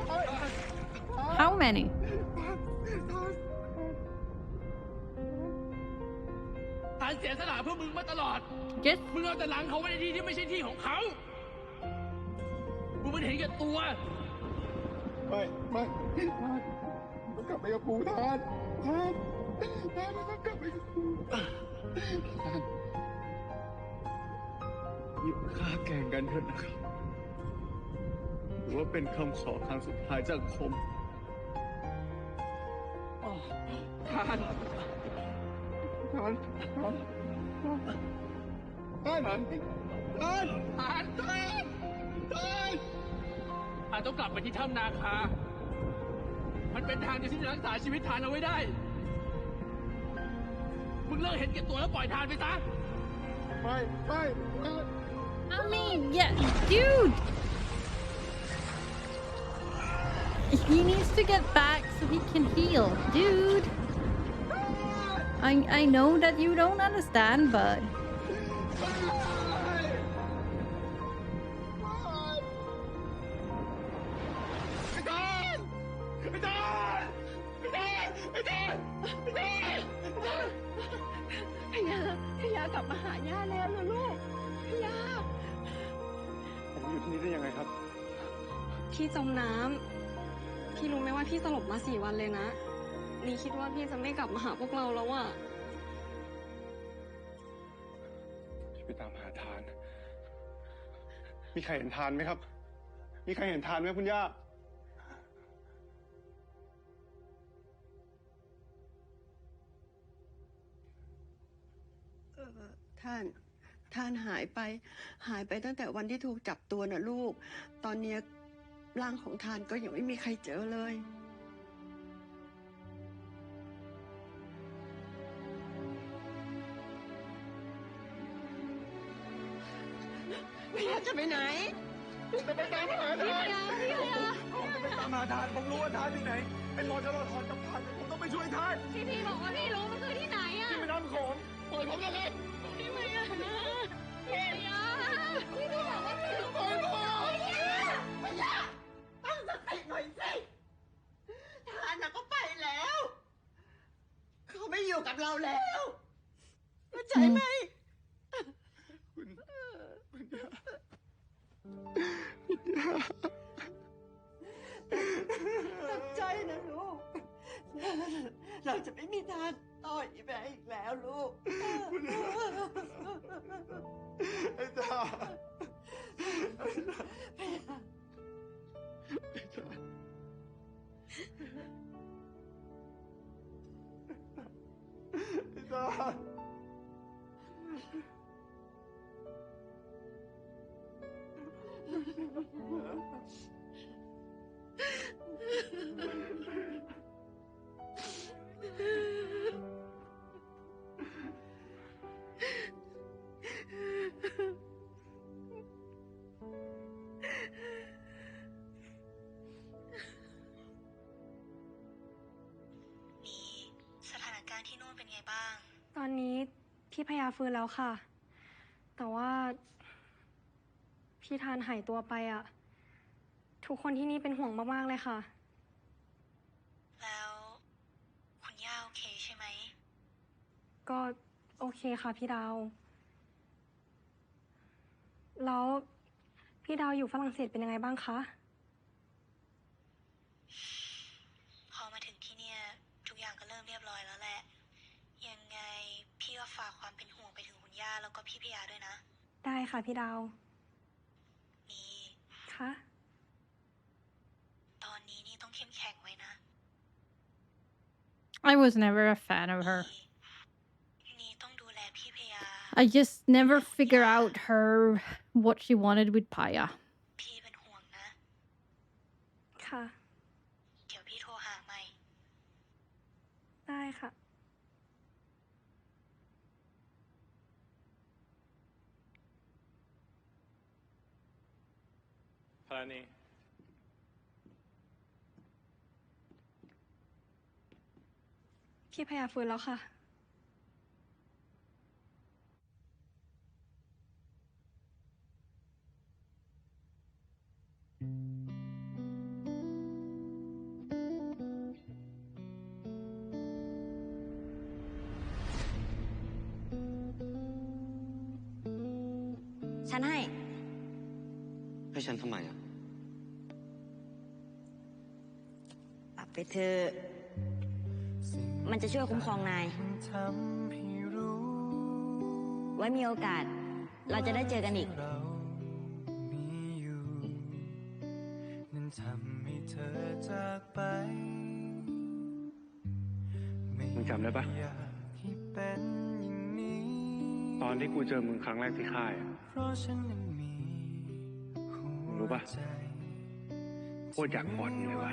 How many? ทานเสียสละเพื่อมึงมาตลอด Just มึงเอาแต่หลังเขาไว้ในที่ที่ไม่ใช่ที่ของเขามึงมันเห็นแก่ตัว ไม่ต้องกลับไปกับกูทานต้องกลับไปกับกูหยุดฆ่าแกล้งกันเถอะนะครับหรือว่าเป็นคำขอครั้งสุดท้ายจากผม ทาน ต้องกลับไปที่ถ้ำนาคา มันเป็นทางเดียวที่จะรักษาชีวิตทานเอาไว้ได้ มึงเลิกเห็นแก่ตัวแล้วปล่อยทานไปซะ I mean, yeah, dude. He needs to get back so he can heal, dude. I know that you don't understand, butพยากลับมาหาย่าแล้วนะลูกพยา ผมอยู่ที่นี่ได้ยังไงครับ พี่จมน้ำพี่รู้ไหมว่าพี่สลบมา4 วันเลยนะนี่คิดว่าพี่จะไม่กลับมาหาพวกเราแล้วอะ พี่ไปตามหาทาน มีใครเห็นทานไหมครับ มีใครเห็นทานไหมคุณย่า ท่านหายไปตั้งแต่วันที่ถูกจับตัวน่ะลูก ตอนเนี้ยร่างของท่านก็ยังไม่มีใครเจอเลยไม่อยากจะไปไหนจะไปตามหาทานผมจะไปตามหาทานผมรู้ว่าทานที่ไหนเป็นรอจะรอถอนกับทานผมต้องไปช่วยทาน พี่บอกว่าพี่รู้มันคือที่ไหนอะ ที่ไปน้ำโขงปล่อยผมนะครับ พี่พยาพี่บอกว่าพี่รู้ ปล่อยผมพยาตั้งสติหน่อยสิทานน่ะก็ไปแล้ว เขาไม่อยู่กับเราแล้วเข้าใจไหมตั้งใจนะลูก เราจะไม่มีทางต่อยไปอีกแล้วลูกไอ้ตาสถานการณ์ที่นู่นเป็นไงบ้าง ตอนนี้พี่พยาฟื้นแล้วค่ะ แต่ว่าพี่ทานหายตัวไปอะทุกคนที่นี่เป็นห่วงมากๆเลยค่ะ แล้วคุณย่าโอเคใช่ไหม ก็โอเคค่ะพี่ดาว แล้วพี่ดาวอยู่ฝรั่งเศสเป็นยังไงบ้างคะ พอมาถึงที่เนี่ยทุกอย่างก็เริ่มเรียบร้อยแล้วแหละ ยังไงพี่ก็ฝากความเป็นห่วงไปถึงคุณย่าแล้วก็พี่พยาด้วยนะ ได้ค่ะพี่ดาว มี คะ ตอนนี้นี่ต้องเข้มแข็งไว้นะ I was never a fan of her. นี่ต้องดูแลพี่พยา I just never figure out what she wanted with Paya. พี่เป็นห่วงนะ ค่ะ เดี๋ยวพี่โทรหาใหม่ ได้ค่ะ พลานี พี่พยาฟื้นแล้วค่ะ พ ให้ฉันทำไมอ่ะ ปรับไปเถอะมันจะช่วยคุ้มครองนาย ไว้มีโอกาส เราจะได้เจอกันอีก มึงจำได้ปะตอนที่กูเจอมึงครั้งแรกที่ค่ายอะมึงรู้ปะโคตรอยากกอดมึงเลยว่ะ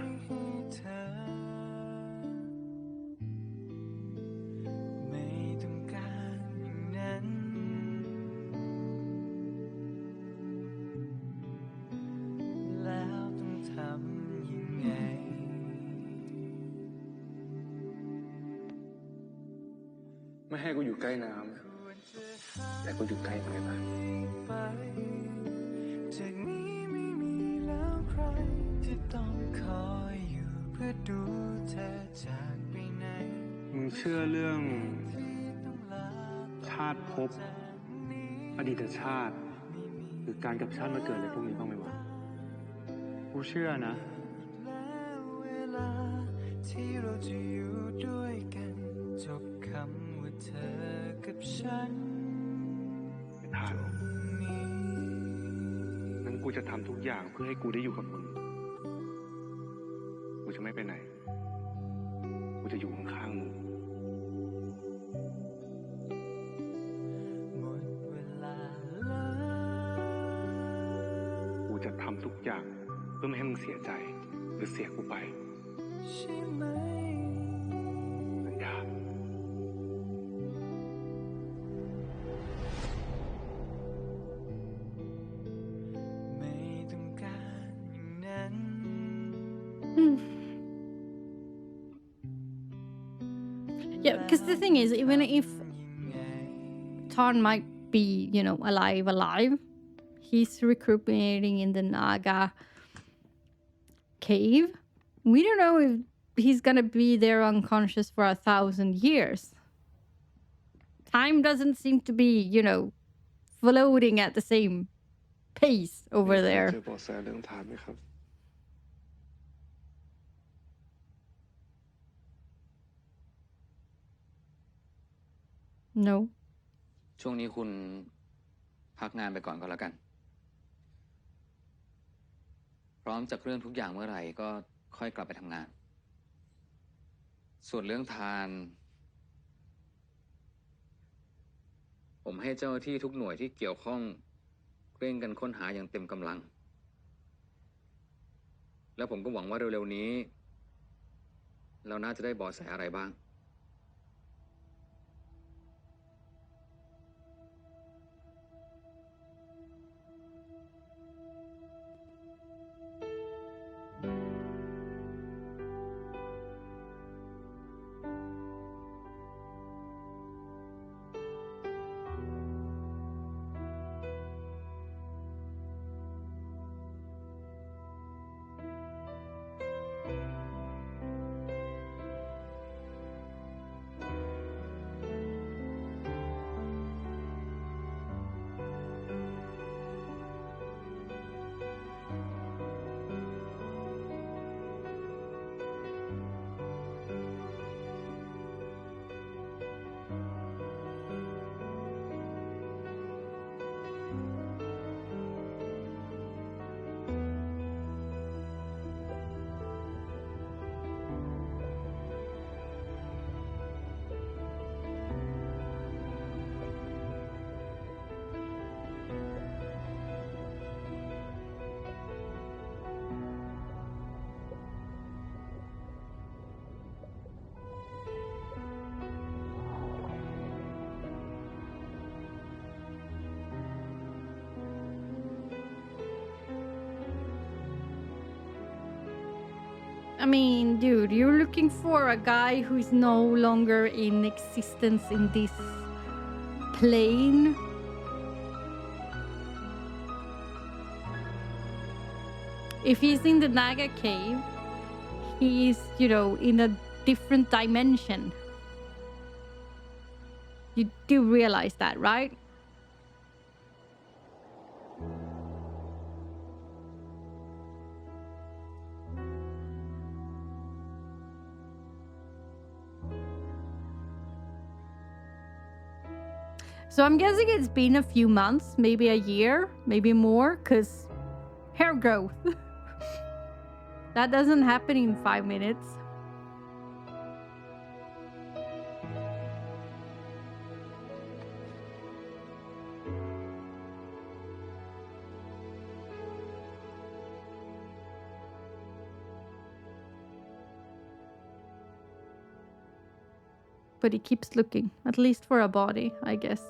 ไม่ให้กูอยู่ใกล้น้ำแต่กูอยู่ใกล้มึงเลยปะมึงเชื่อเรื่องชาติภพอดีตชาติ หรือการกับชาติมาเกิดอะไรพวกนี้บ้างไหมวะกูเชื่อนะที่เราจะอยู่ด้วยกันจบคำว่าเธอกับฉันไม่ทันงั้นกูจะทำทุกอย่างเพื่อให้กูได้อยู่กับมึงกูจะไม่ไปไหนกูจะอยู่ข้างๆมึงกูจะทำทุกอย่างเพื่อไม่ให้มึงเสียใจหรือเสียกูไปสัญญาไม่ต้องการอย่างนั้น Yeah, because the thing is, even if Tarn might be, alive, he's recuperating in the Naga cave. We don't know if he's gonna be there unconscious for 1,000 years. Time doesn't seem to be, floating at the same pace over there. เจอเบาะแสเรื่องฐานไหมครับ No. ช่วงนี้คุณพักงานไปก่อนก็แล้วกัน พร้อมจากเรื่องทุกอย่างเมื่อไหร่ก็ค่อยกลับไปทำงาน ส่วนเรื่องทาน ผมให้เจ้าหน้าที่ทุกหน่วยที่เกี่ยวข้องเร่งกันค้นหาอย่างเต็มกำลัง แล้วผมก็หวังว่าเร็วๆนี้ เราน่าจะได้เบาะแสอะไรบ้าง I mean, dude, you're looking for a guy who is no longer in existence in this plane. If he's in the Naga cave, he's, in a different dimension. You do realize that, right? So I'm guessing it's been a few months, maybe a year, maybe more, because hair growth. That doesn't happen in 5 minutes. But he keeps looking, at least for a body, I guess.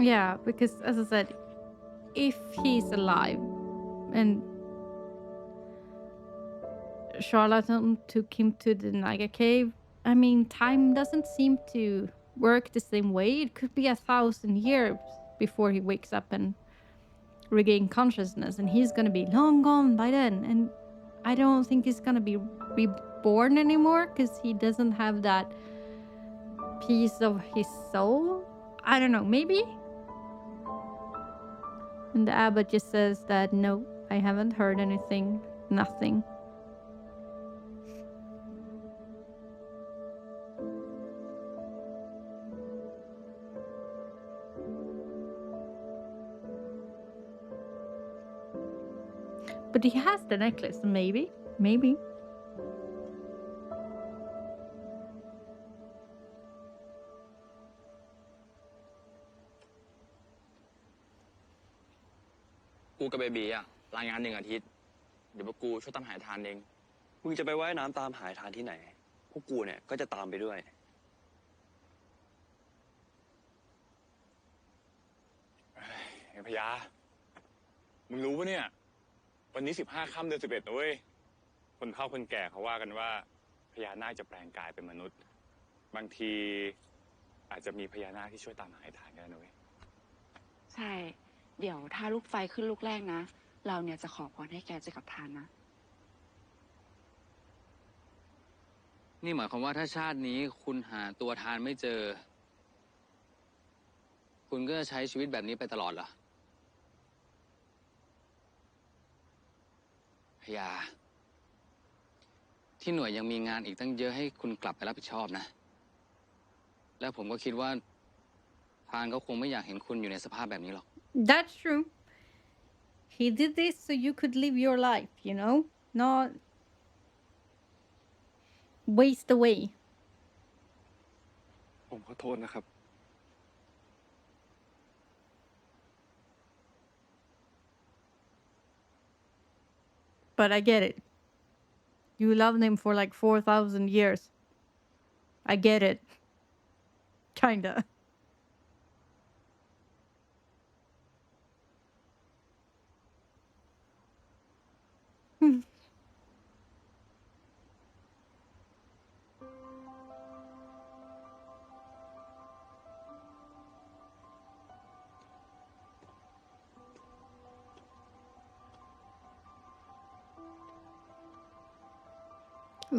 Yeah, because as I said, if he's alive and Charlatan took him to the Naga cave, I mean, time doesn't seem to work the same way. It could be 1,000 years before he wakes up and regain consciousness, and he's gonna be long gone by then. And I don't think he's gonna be reborn anymore because he doesn't have that piece of his soul. I don't know, maybe? And the abbot just says that, no, I haven't heard anything, nothing. But he has the necklace, maybe. กูกับเบบีอะรายงาน1 อาทิตย์เดี๋ยวพวกกูช่วยตามหาทานเอง มึงจะไปว่ายน้ำตามหาทานที่ไหน พวกกูเนี่ยก็จะตามไปด้วย ไอ้พญามึงรู้ปะเนี่ยวันนี้15 ค่ำเดือน 11นะเว้ยคนเฒ่าคนแก่เขาว่ากันว่าพญานาคจะแปลงกายเป็นมนุษย์บางทีอาจจะมีพญานาคที่ช่วยตามหาทานกันนะเว้ย ใช่ เดี๋ยวถ้าลูกไฟขึ้นลูกแรกนะ เราเนี่ยจะขอพรให้แกเจอกับทานนะ นี่หมายความว่าถ้าชาตินี้คุณหาตัวทานไม่เจอ คุณก็จะใช้ชีวิตแบบนี้ไปตลอดเหรอพญาที่หน่วยยังมีงานอีกตั้งเยอะให้คุณกลับไปรับผิดชอบนะ แล้วผมก็คิดว่าทานก็คงไม่อยากเห็นคุณอยู่ในสภาพแบบนี้หรอก That's true. He did this so you could live your life, you know? Not waste away. ผมขอโทษนะครับ But I get it. You loved him for like 4,000 years. I get it. Kinda.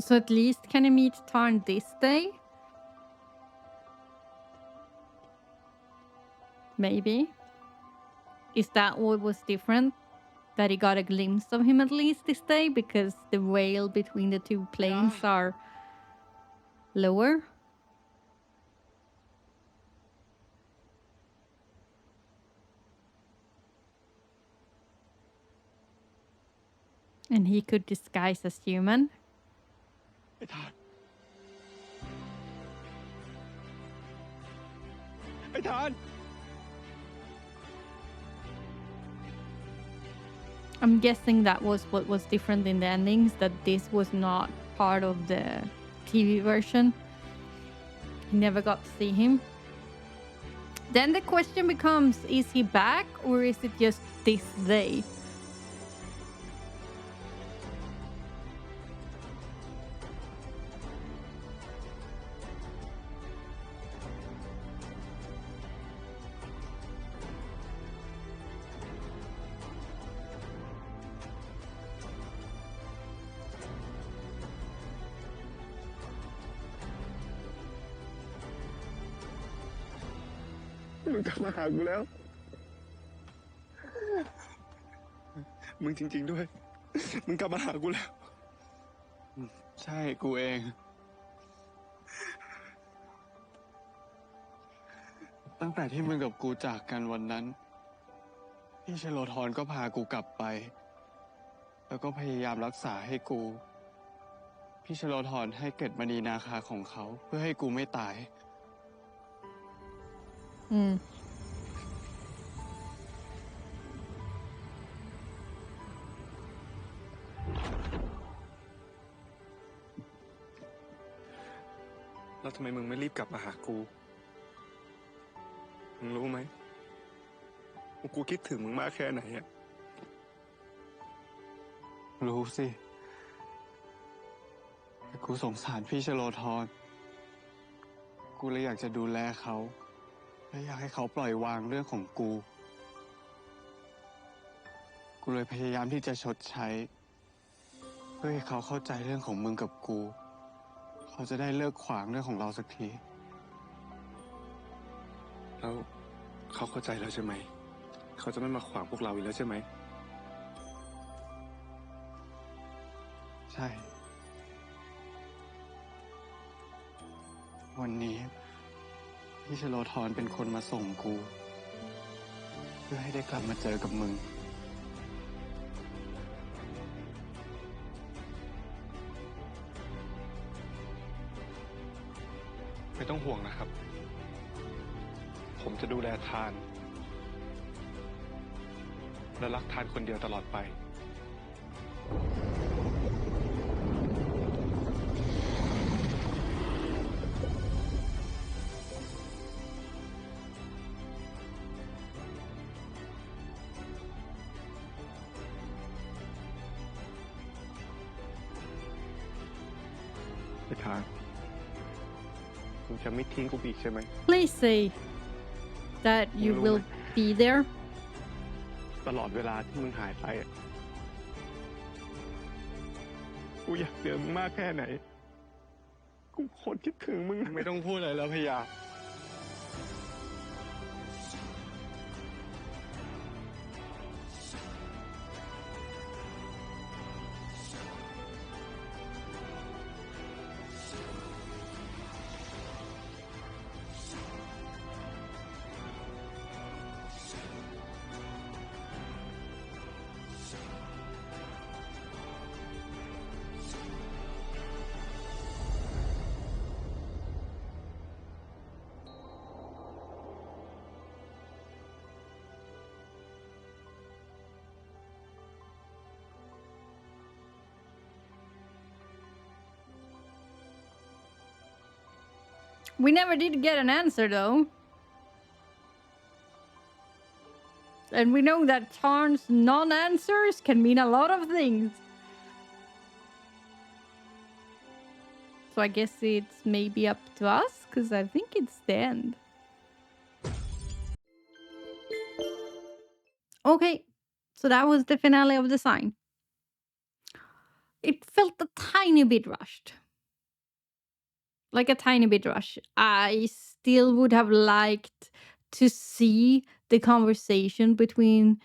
So at least can he meet Tarn this day? Maybe. Is that what was different? That he got a glimpse of him at least this day? Because the veil between the two planes are lower? And he could disguise as human? ไอ้ทาน ไอ้ทาน I'm guessing that was what was different in the endings, that this was not part of the TV version. He never got to see him. Then the question becomes, is he back or is it just this day? มันกลับมาหากูแล้วมึงจริงๆด้วยมึงกลับมาหากูแล้วใช่กูเองตั้งแต่ที่มึงกับกูจากกันวันนั้นพี่ชโลธรก็พากูกลับไปแล้วก็พยายามรักษาให้กูพี่ชโลธรให้เกร็ดมณีนาคาของเขาเพื่อให้กูไม่ตายแล้วทำไมมึงไม่รีบกลับมาหากูมึงรู้ไหมว่ากูคิดถึงมึงมากแค่ไหนอะรู้สิแต่กูสงสารพี่ชโลธรกูเลยอยากจะดูแลเขาและอยากให้เขาปล่อยวางเรื่องของกูเลยพยายามที่จะชดใช้เพื่อให้เขาเข้าใจเรื่องของมึงกับกูเขาจะได้เลิกขวางเรื่องของเราสักทีแล้วเขาเข้าใจแล้วใช่ไหมเขาจะไม่มาขวางพวกเราอีกแล้วใช่ไหมใช่วันนี้พี่ชโลธรเป็นคนมาส่งกูเพื่อให้ได้กลับมาเจอกับมึงไม่ต้องห่วงนะครับผมจะดูแลทานและรักทานคนเดียวตลอดไปทานคุณจะไม่ทิ้งกูอีกใช่ไหม Please say that you will be there ตลอดเวลาที่มึงหายไปกูอยากเจอมึงมากแค่ไหนกูโคตรคิดถึงมึงไม่ต้องพูดอะไรแล้วพยาWe never did get an answer though. And we know that Tarn's non-answers can mean a lot of things. So I guess it's maybe up to us, because I think it's the end. Okay, so that was the finale of the sign. It felt a tiny bit rushed. Like a tiny bit rushed. I still would have liked to see the conversation between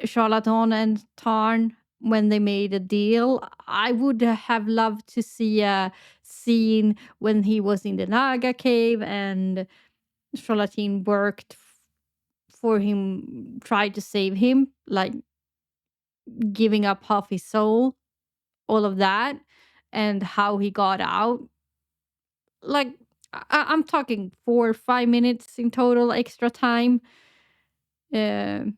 Charlatan and Tarn when they made a deal. I would have loved to see a scene when he was in the Naga cave and Charlatan worked for him, tried to save him, like giving up half his soul, all of that, and how he got out. Like, I'm talking 4 or 5 minutes in total extra time. But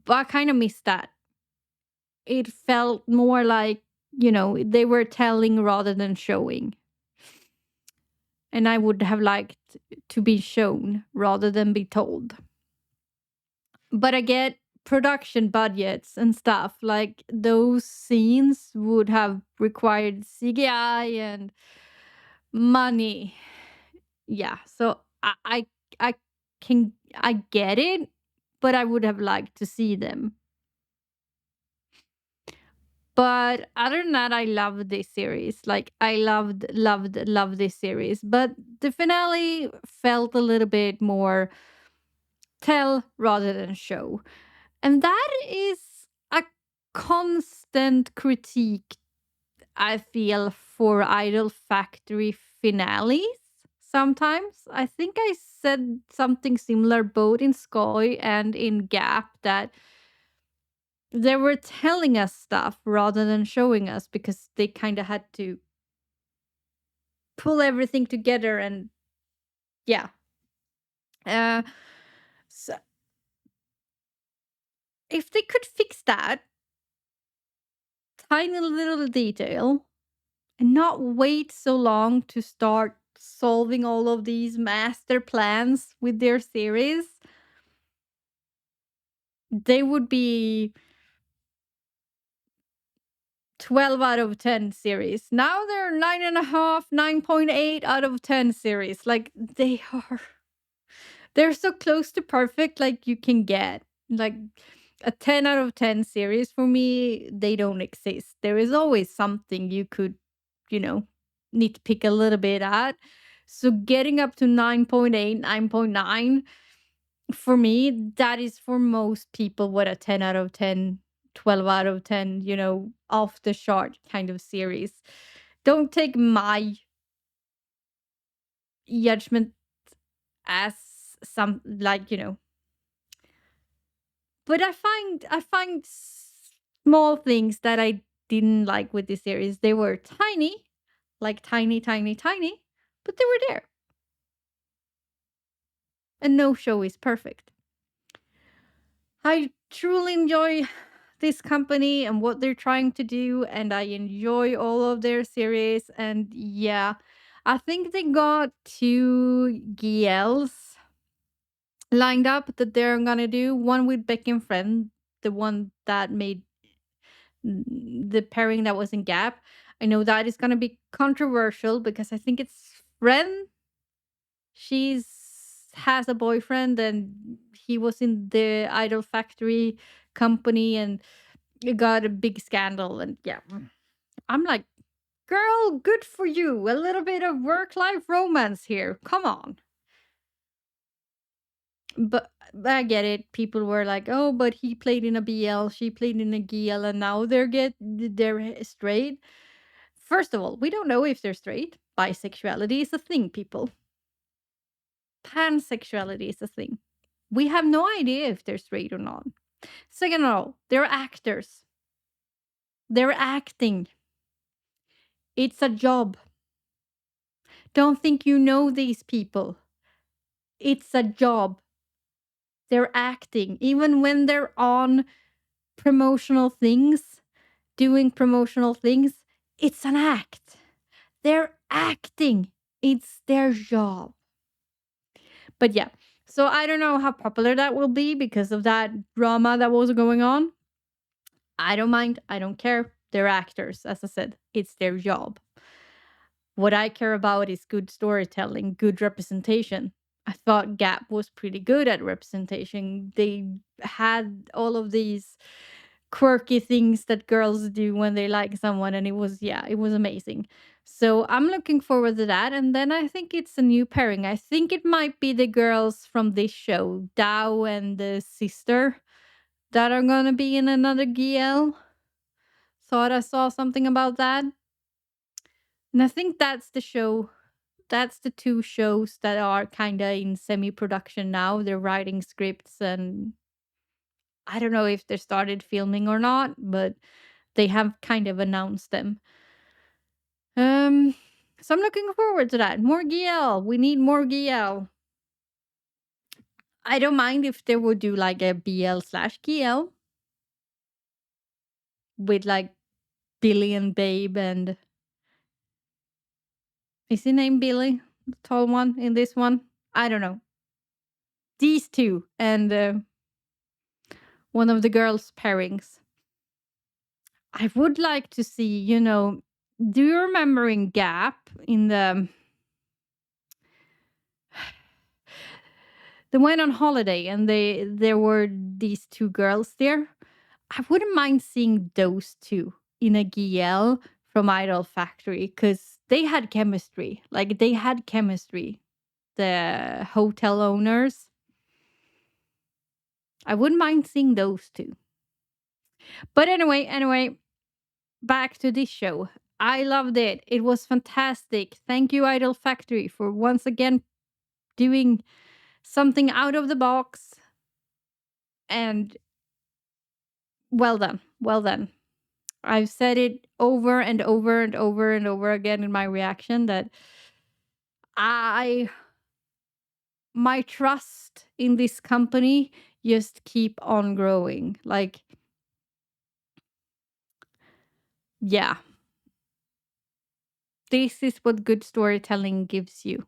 I kind of missed that. It felt more like, you know, they were telling rather than showing. And I would have liked to be shown rather than be told. But I get production budgets and stuff. Like, those scenes would have required CGI and money. Yeah, so I get it, but I would have liked to see them. But other than that, I love this series. Like, I loved this series. But the finale felt a little bit more tell rather than show. And that is a constant critique, I feel, for Idol Factory finales. Sometimes I think I said something similar both in Skoy and in Gap, that they were telling us stuff rather than showing us, because they kind of had to pull everything together. And yeah, so if they could fix that tiny little detail and not wait so long to start solving all of these master plans with their series, they would be 12 out of 10 series. Now they're 9.5, 9.8 out of 10 series. Like, they're so close to perfect like you can get. Like, a 10 out of 10 series for me, they don't exist. There is always something you could, nitpick a little bit at. So getting up to 9.8, 9.9, for me, that is for most people what a 10 out of 10, 12 out of 10, off the chart kind of series. Don't take my judgment as some, like, but I find small things that I didn't like with this series. They were tiny, like tiny, tiny, tiny, but they were there. And no show is perfect. I truly enjoy this company and what they're trying to do, and I enjoy all of their series. And yeah, I think they got 2 GLs lined up that they're gonna do. One with Beck and Friend, the one that made the pairing that was in Gap. I know that is gonna be controversial because I think it's Friend. She's has a boyfriend, and he was in the Idol Factory company, and it got a big scandal. And yeah, I'm like, girl, good for you. A little bit of work-life romance here. Come on. But I get it. People were like, "Oh, but he played in a BL, she played in a GL, and now they're straight." First of all, we don't know if they're straight. Bisexuality is a thing, people. Pansexuality is a thing. We have no idea if they're straight or not. Second of all, they're actors. They're acting. It's a job. Don't think you know these people. It's a job. They're acting. Even when they're on promotional things, doing promotional things, it's an act. They're acting. It's their job. But yeah, so I don't know how popular that will be because of that drama that was going on. I don't mind. I don't care. They're actors. As I said, it's their job. What I care about is good storytelling, good representation. I thought Gap was pretty good at representation. They had all of these quirky things that girls do when they like someone, and it was amazing. So I'm looking forward to that. And then I think it's a new pairing. I think it might be the girls from this show, Dao and the sister, that are gonna be in another GL. Thought I saw something about that. And I think that's the show. That's the 2 shows that are kind of in semi-production now. They're writing scripts, and I don't know if they started filming or not, but they have kind of announced them. So I'm looking forward to that. More GL. We need more GL. I don't mind if they would do like a BL/GL with like Billy and Babe, and is he named Billy? The tall one in this one? I don't know. These 2 and one of the girls' pairings. I would like to see, do you remember in Gap in they went on holiday and there were these 2 girls there? I wouldn't mind seeing those 2 Anoriell from Idol Factory because they had chemistry. Like they had chemistry. The hotel owners. I wouldn't mind seeing those two. But anyway, back to this show. I loved it. It was fantastic. Thank you, Idol Factory, for once again doing something out of the box. And well done. Well done. I've said it over and over and over and over again in my reaction that my trust in this company just keep on growing. Like, yeah. This is what good storytelling gives you.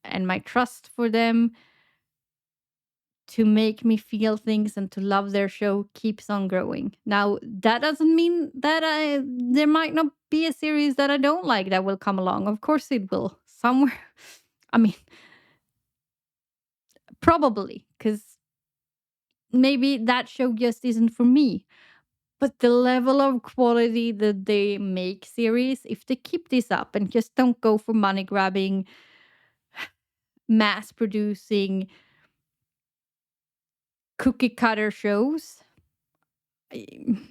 And my trust for them to make me feel things and to love their show keeps on growing. Now, that doesn't mean that there might not be a series that I don't like that will come along. Of course it will. Somewhere. I mean, probably, because maybe that show just isn't for me. But the level of quality that they make series, if they keep this up and just don't go for money grabbing, mass producing, cookie cutter shows,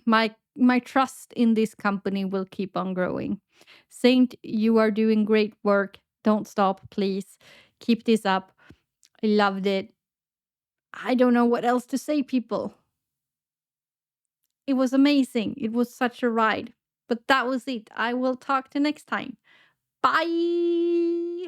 my trust in this company will keep on growing. Saint, you are doing great work. Don't stop, please. Keep this up. I loved it. I don't know what else to say, people. It was amazing. It was such a ride. But that was it. I will talk to you next time. Bye.